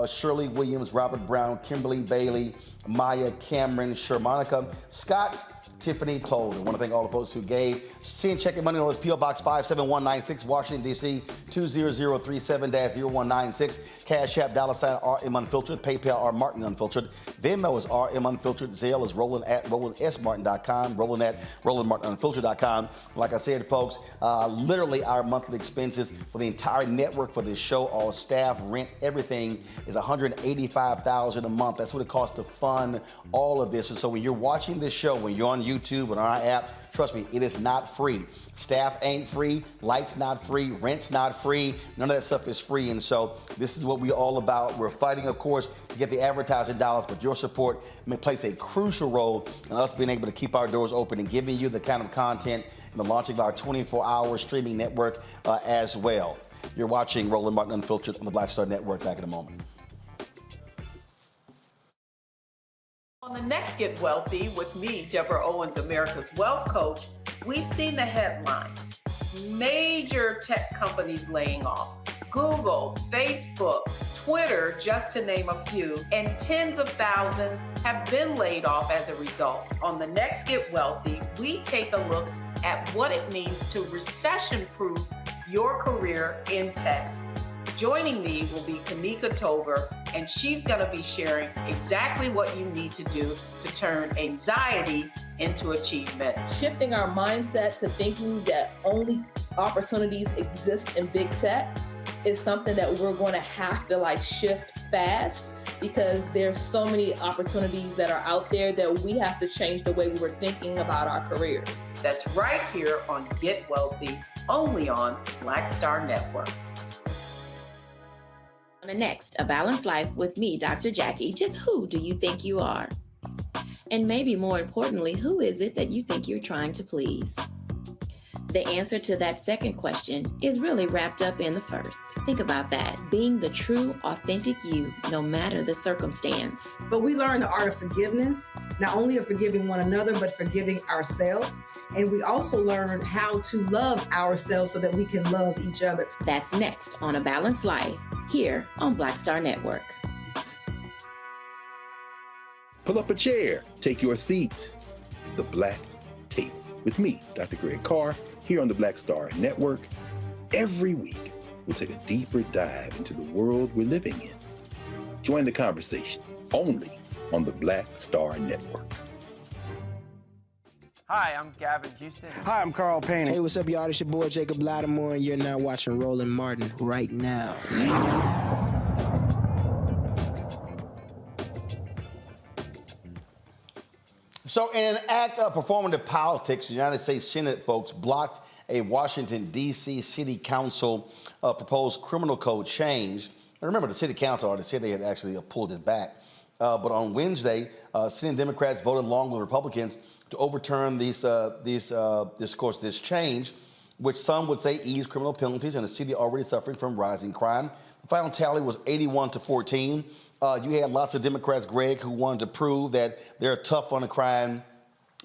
Shirley Williams, Robert Brown, Kimberly Bailey, Maya Cameron, Shermonica, Scott, Tiffany Told. I want to thank all the folks who gave. Send check your money on P.O. Box 57196, Washington, D.C. 20037-0196. Cash App, $RM Unfiltered. PayPal, R Martin Unfiltered. Venmo is RM Unfiltered. Zelle is Roland at RolandSMartin.com. Roland at RolandMartinUnfiltered.com. Like I said, folks, literally our monthly expenses for the entire network for this show, all staff, rent, everything is $185,000 a month. That's what it costs to fund all of this. And so when you're watching this show, when you're on YouTube and on our app, trust me, it is not free. Staff ain't free, lights not free, rent's not free, none of that stuff is free. And so this is what we're all about. We're fighting, of course, to get the advertising dollars, but your support plays a crucial role in us being able to keep our doors open and giving you the kind of content and the launching of our 24-hour streaming network as well. You're watching Roland Martin Unfiltered on the Black Star Network. Back in a moment. On the next Get Wealthy with me, Deborah Owens, America's Wealth Coach, we've seen the headline. Major tech companies laying off. Google, Facebook, Twitter, just to name a few, and tens of thousands have been laid off as a result. On the next Get Wealthy, we take a look at what it means to recession-proof your career in tech. Joining me will be Kanika Tover, and she's going to be sharing exactly what you need to do to turn anxiety into achievement. Shifting our mindset to thinking that only opportunities exist in big tech is something that we're going to have to shift fast. because there's so many opportunities that are out there that we have to change the way we were thinking about our careers. That's right here on Get Wealthy, only on Black Star Network. On the next, A Balanced Life with me, Dr. Jackie, just who do you think you are? And maybe more importantly, who is it that you think you're trying to please? The answer to that second question is really wrapped up in the first. Think about that, being the true, authentic you, no matter the circumstance. But we learn the art of forgiveness, not only of forgiving one another, but forgiving ourselves. And we also learn how to love ourselves so that we can love each other. That's next on A Balanced Life, here on Black Star Network. Pull up a chair, take your seat. The Black Tape with me, Dr. Greg Carr, here on the Black Star Network. Every week, we'll take a deeper dive into the world we're living in. Join the conversation only on the Black Star Network. Hi, I'm Gavin Houston. Hi, I'm Carl Payne. Hey, what's up, y'all? It's your boy Jacob Lattimore, and you're now watching Roland Martin right now. So in an act of performative politics, the United States Senate folks blocked a Washington, D.C. City Council proposed criminal code change. And remember, the City Council already said they had actually pulled it back. But on Wednesday, Senate Democrats voted along with Republicans to overturn this change, which some would say ease criminal penalties in a city already suffering from rising crime. The final tally was 81-14. You had lots of Democrats, Greg, who wanted to prove that they're tough on the crime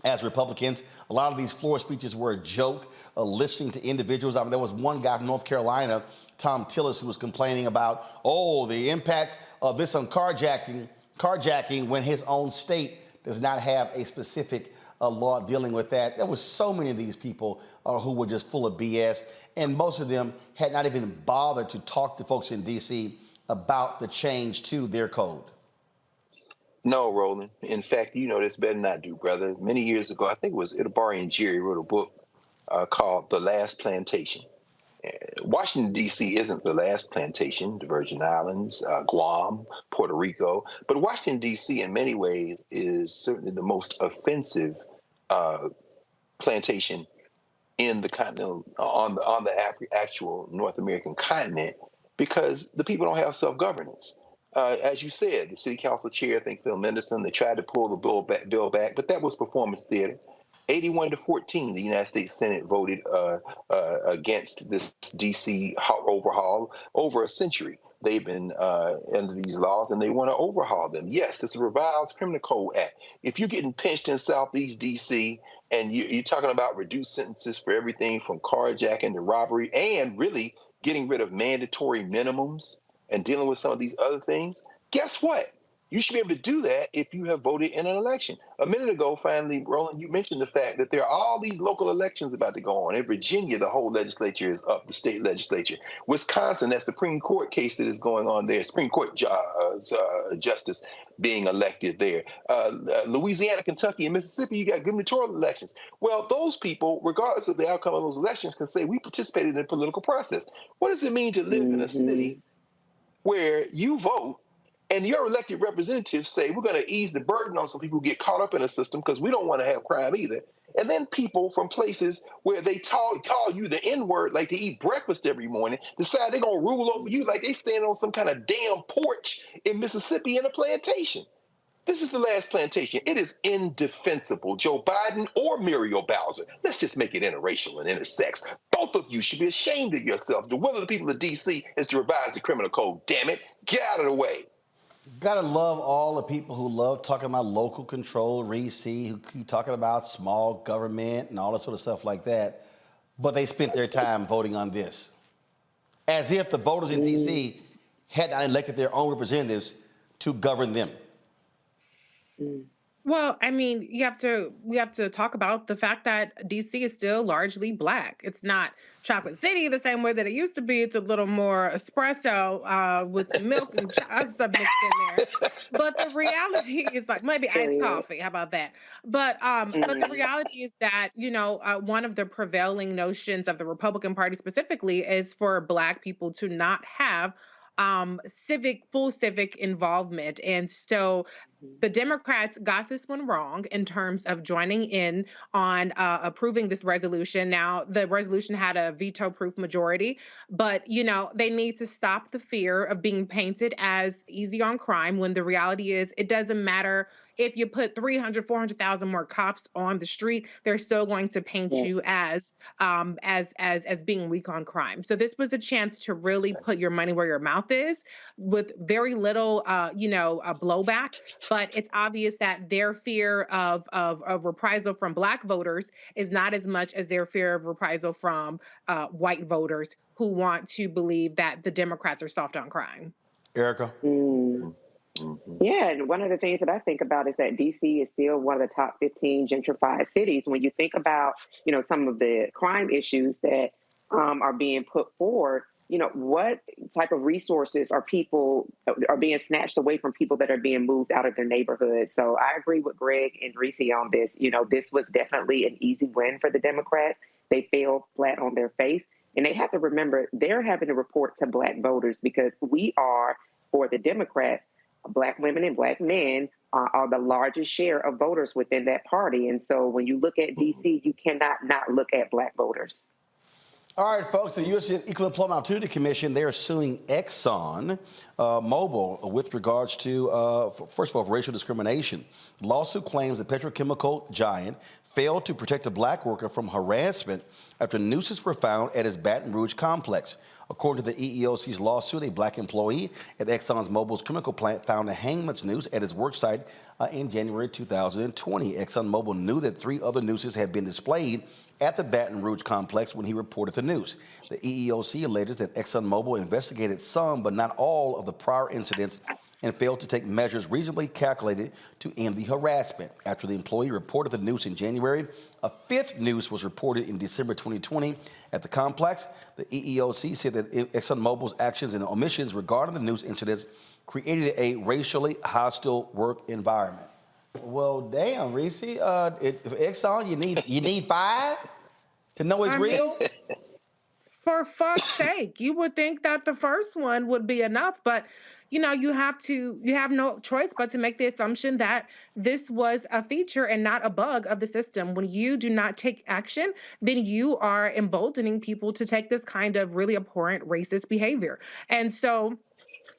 as Republicans. A lot of these floor speeches were a joke, listening to individuals. I mean, there was one guy from North Carolina, Tom Tillis, who was complaining about, the impact of this on carjacking when his own state does not have a specific law dealing with that. There was so many of these people who were just full of BS, and most of them had not even bothered to talk to folks in D.C. about the change to their code. No, Roland. In fact, you know this better than I do, brother. Many years ago, I think it was Itabari and Jerry wrote a book called The Last Plantation. Washington, D.C. isn't the last plantation, the Virgin Islands, Guam, Puerto Rico, but Washington, D.C. in many ways is certainly the most offensive plantation in the continent, on the actual North American continent, because the people don't have self-governance. As you said, the city council chair, I think Phil Mendelson, they tried to pull the bill back, but that was performance theater. 81-14, the United States Senate voted against this D.C. overhaul over a century. They've been under these laws, and they want to overhaul them. Yes, it's a revised Criminal Code Act. If you're getting pinched in Southeast D.C., and you're talking about reduced sentences for everything from carjacking to robbery, and really getting rid of mandatory minimums and dealing with some of these other things, guess what? You should be able to do that if you have voted in an election. A minute ago, finally, Roland, you mentioned the fact that there are all these local elections about to go on. In Virginia, the whole legislature is up, the state legislature. Wisconsin, that Supreme Court case that is going on there, Supreme Court justice being elected there. Louisiana, Kentucky, and Mississippi, you got gubernatorial elections. Well, those people, regardless of the outcome of those elections, can say we participated in the political process. What does it mean to live in a city where you vote and your elected representatives say, we're going to ease the burden on some people who get caught up in a system because we don't want to have crime either. And then people from places where they call you the N-word, like they eat breakfast every morning, decide they're going to rule over you like they stand on some kind of damn porch in Mississippi in a plantation. This is the last plantation. It is indefensible. Joe Biden or Muriel Bowser, let's just make it interracial and intersex. Both of you should be ashamed of yourselves. The will of the people of D.C. is to revise the criminal code. Damn it. Get out of the way. Gotta love all the people who love talking about local control, who keep talking about small government and all that sort of stuff like that. But they spent their time voting on this. As if the voters in D.C. had not elected their own representatives to govern them. Well, I mean, we have to talk about the fact that DC is still largely Black. It's not Chocolate City the same way that it used to be. It's a little more espresso with some milk and stuff mixed in there. But the reality is, like, maybe iced coffee. How about that? But the reality is that, one of the prevailing notions of the Republican Party specifically is for Black people to not have full civic involvement. And so the Democrats got this one wrong in terms of joining in on approving this resolution. Now, the resolution had a veto-proof majority, but they need to stop the fear of being painted as easy on crime when the reality is it doesn't matter if you put 300, 400,000 more cops on the street, they're still going to paint you as being weak on crime. So this was a chance to really put your money where your mouth is, with very little, blowback. But it's obvious that their fear of reprisal from Black voters is not as much as their fear of reprisal from white voters who want to believe that the Democrats are soft on crime. Erica? Yeah, and one of the things that I think about is that DC is still one of the top 15 gentrified cities. When you think about, some of the crime issues that are being put forward, what type of resources are being snatched away from people that are being moved out of their neighborhood? So I agree with Greg and Reese on this. This was definitely an easy win for the Democrats. They fell flat on their face. And they have to remember they're having to report to Black voters because we are, for the Democrats, Black women and Black men are the largest share of voters within that party. And so when you look at DC, you cannot not look at Black voters. All right, folks, the U.S. Equal Employment Opportunity Commission, they're suing Exxon Mobil with regards to, first of all, racial discrimination. The lawsuit claims the petrochemical giant failed to protect a Black worker from harassment after nooses were found at his Baton Rouge complex. According to the EEOC's lawsuit, a Black employee at Exxon Mobil's chemical plant found a hangman's noose at his work site in January 2020. Exxon Mobil knew that 3 other nooses had been displayed at the Baton Rouge complex when he reported the news. The EEOC alleges that Exxon Mobil investigated some but not all of the prior incidents and failed to take measures reasonably calculated to end the harassment. After the employee reported the noose in January, a 5th noose was reported in December 2020 at the complex. The EEOC said that Exxon Mobil's actions and omissions regarding the noose incidents created a racially hostile work environment. Well, damn, Reese, Exxon, you need 5 to know it's real? For fuck's sake, you would think that the first one would be enough, but you have no choice but to make the assumption that this was a feature and not a bug of the system. When you do not take action, then you are emboldening people to take this kind of really abhorrent racist behavior. And so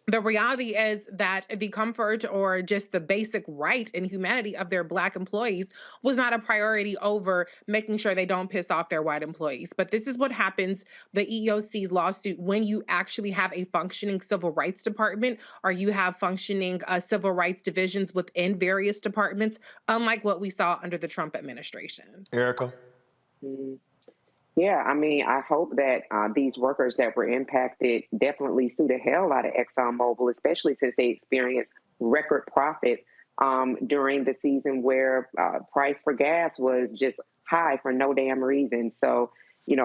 the reality is that the comfort or just the basic right and humanity of their Black employees was not a priority over making sure they don't piss off their white employees. But this is what happens, the EEOC's lawsuit, when you actually have a functioning civil rights department or you have functioning civil rights divisions within various departments, unlike what we saw under the Trump administration. Erica? Yeah, I mean, I hope that these workers that were impacted definitely sue the hell out of ExxonMobil, especially since they experienced record profits during the season where price for gas was just high for no damn reason. So,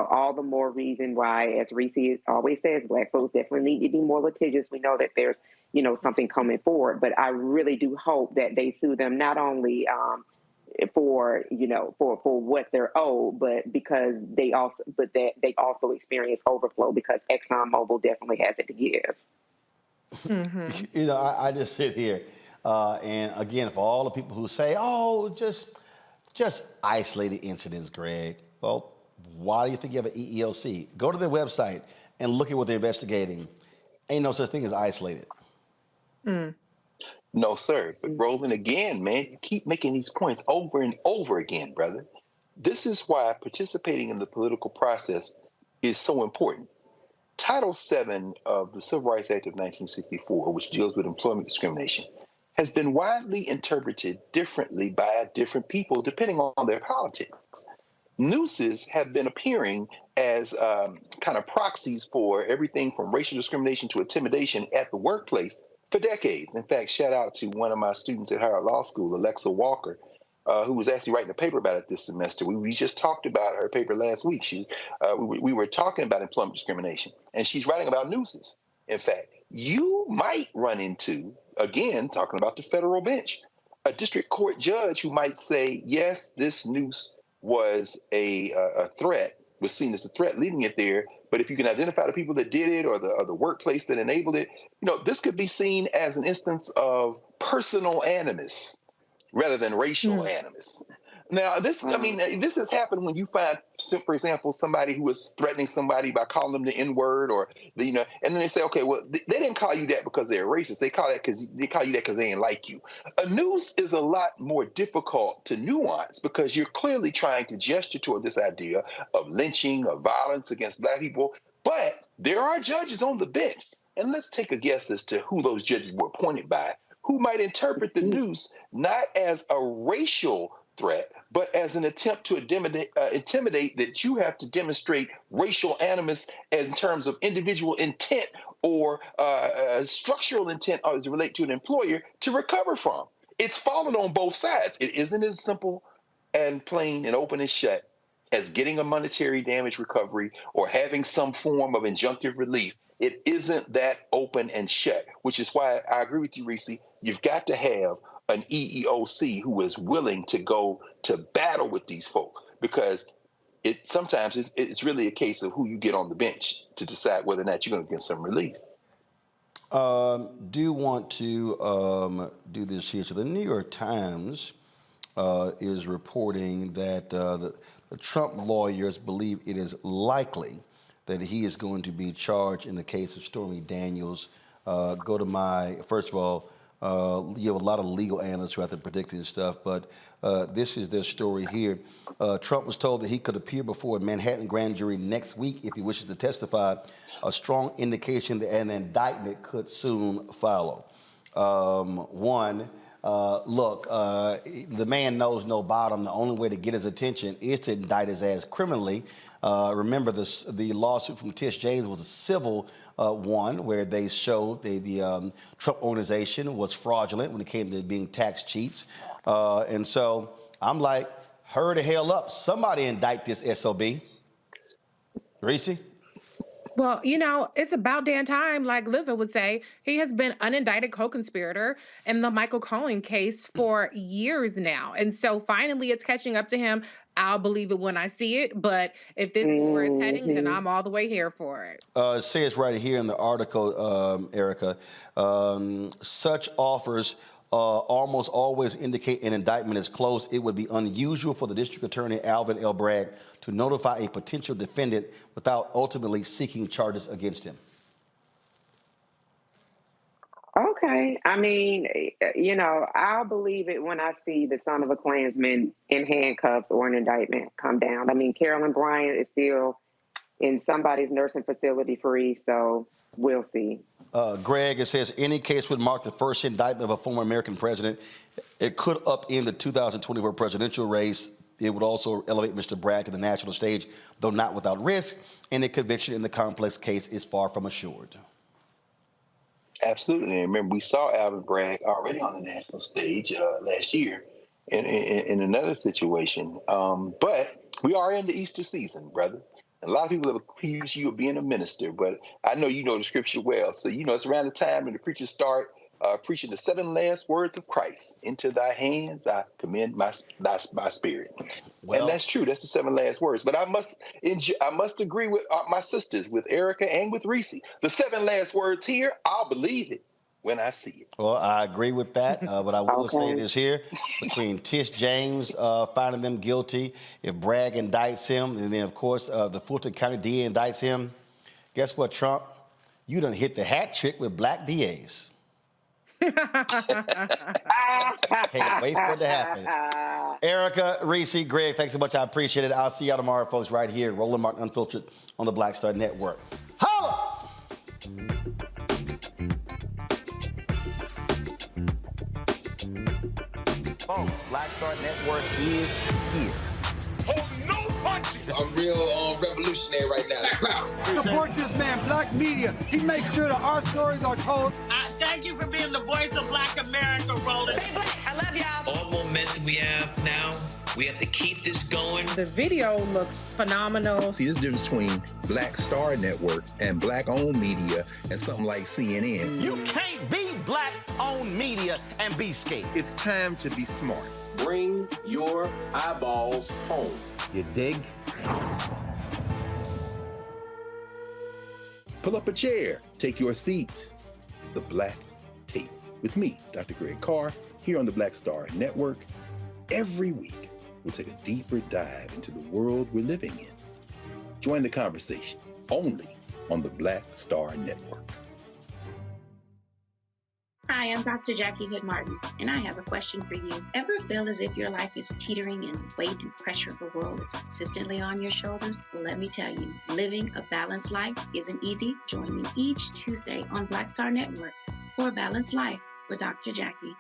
all the more reason why, as Reese always says, Black folks definitely need to be more litigious. We know that there's, something coming forward, but I really do hope that they sue them not only for what they're owed, but because they also experience overflow because ExxonMobil definitely has it to give. Mm-hmm. I just sit here and again, for all the people who say, "Oh, just isolated incidents," Greg. Well, why do you think you have an EEOC? Go to their website and look at what they're investigating. Ain't no such thing as isolated. Mm. No, sir. But Roland, again, man, you keep making these points over and over again, brother. This is why participating in the political process is so important. Title VII of the Civil Rights Act of 1964, which deals with employment discrimination, has been widely interpreted differently by different people depending on their politics. Nooses have been appearing as kind of proxies for everything from racial discrimination to intimidation at the workplace for decades. In fact, shout out to one of my students at Howard Law School, Alexa Walker, who was actually writing a paper about it this semester. We just talked about her paper last week. We were talking about employment discrimination, and she's writing about nooses. In fact, you might run into, again, talking about the federal bench, a district court judge who might say, yes, this noose was a threat, was seen as a threat leading it there. But if you can identify the people that did it or the workplace that enabled it, this could be seen as an instance of personal animus rather than racial animus. Now, this has happened when you find, for example, somebody who was threatening somebody by calling them the N-word, or and then they say, okay, well, they didn't call you that because they're racist. They call you that because they didn't like you. A noose is a lot more difficult to nuance because you're clearly trying to gesture toward this idea of lynching, of violence against Black people. But there are judges on the bench, and let's take a guess as to who those judges were appointed by, who might interpret the noose not as a racial threat, but as an attempt to intimidate that you have to demonstrate racial animus in terms of individual intent or structural intent as it relates to an employer to recover from. It's fallen on both sides. It isn't as simple and plain and open and shut as getting a monetary damage recovery or having some form of injunctive relief. It isn't that open and shut, which is why I agree with you, Reese. You've got to have an EEOC who is willing to go to battle with these folk, because sometimes it's really a case of who you get on the bench to decide whether or not you're going to get some relief. Do want to do this here. So the New York Times is reporting that the Trump lawyers believe it is likely that he is going to be charged in the case of Stormy Daniels. First of all, you have a lot of legal analysts who have to predict this stuff, but this is their story here. Trump was told that he could appear before a Manhattan grand jury next week if he wishes to testify, a strong indication that an indictment could soon follow. The man knows no bottom. The only way to get his attention is to indict his ass criminally. Remember, the lawsuit from Tish James was a civil one where they showed the Trump organization was fraudulent when it came to being tax cheats. And so I'm like, hurry the hell up. Somebody indict this SOB. Reese? Well, it's about damn time, like Lizzo would say. He has been unindicted co-conspirator in the Michael Cohen case for years now. And so finally it's catching up to him. I'll believe it when I see it. But if this is where it's heading, then I'm all the way here for it. It says right here in the article, Erica, such offers almost always indicate an indictment is close. It would be unusual for the district attorney, Alvin L. Bragg, to notify a potential defendant without ultimately seeking charges against him. Okay. I mean, I'll believe it when I see the son of a Klansman in handcuffs or an indictment come down. I mean, Carolyn Bryant is still in somebody's nursing facility free, so we'll see. Greg, it says any case would mark the first indictment of a former American president. It could upend the 2024 presidential race. It would also elevate Mr. Bragg to the national stage, though not without risk. And the conviction in the complex case is far from assured. Absolutely. And remember, we saw Alvin Bragg already on the national stage last year in another situation. But we are in the Easter season, brother. A lot of people have accused you of being a minister, but I know you know the scripture well. So, it's around the time when the preachers start preaching the 7 last words of Christ. Into thy hands I commend my spirit. Well, and that's true. That's the 7 last words. But I must agree with my sisters, with Erica and with Reese. The 7 last words here, I'll believe it when I see it. Well, I agree with that, but I will say this here. Between Tish James finding them guilty, if Bragg indicts him, and then, of course, the Fulton County DA indicts him, guess what, Trump? You done hit the hat trick with black DAs. Can't wait for it to happen. Erica, Reese, Greg, thanks so much. I appreciate it. I'll see y'all tomorrow, folks, right here. Roland Martin Unfiltered on the Black Star Network. Holla! Folks, Black Star Network is here. Hold no punches. I'm real revolutionary right now. Support this man, Black Media. He makes sure that our stories are told. Thank you for being the voice of Black America, Roland. Stay black. I love y'all. All momentum we have now, we have to keep this going. The video looks phenomenal. See, this difference between Black Star Network and Black-owned media and something like CNN. You can't be Black-owned media and be scared. It's time to be smart. Bring your eyeballs home. You dig? Pull up a chair, take your seat. The Black Tape with me, Dr. Greg Carr, here on the Black Star Network. Every week, we'll take a deeper dive into the world we're living in. Join the conversation only on the Black Star Network. Hi, I'm Dr. Jackie Hood Martin, and I have a question for you. Ever feel as if your life is teetering and the weight and pressure of the world is consistently on your shoulders? Well, let me tell you, living a balanced life isn't easy. Join me each Tuesday on Black Star Network for A Balanced Life with Dr. Jackie.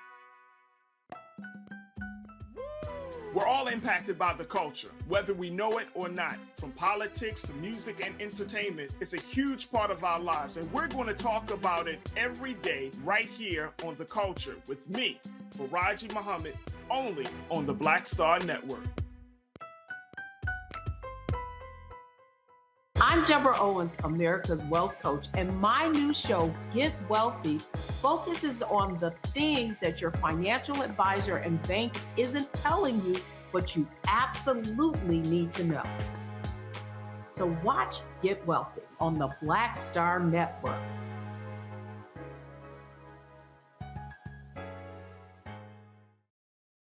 We're all impacted by the culture, whether we know it or not. From politics to music and entertainment, it's a huge part of our lives, and we're going to talk about it every day right here on The Culture with me, Faraji Muhammad, only on the Black Star Network. I'm Deborah Owens, America's Wealth Coach, and my new show, Get Wealthy, focuses on the things that your financial advisor and bank isn't telling you, but you absolutely need to know. So watch Get Wealthy on the Black Star Network.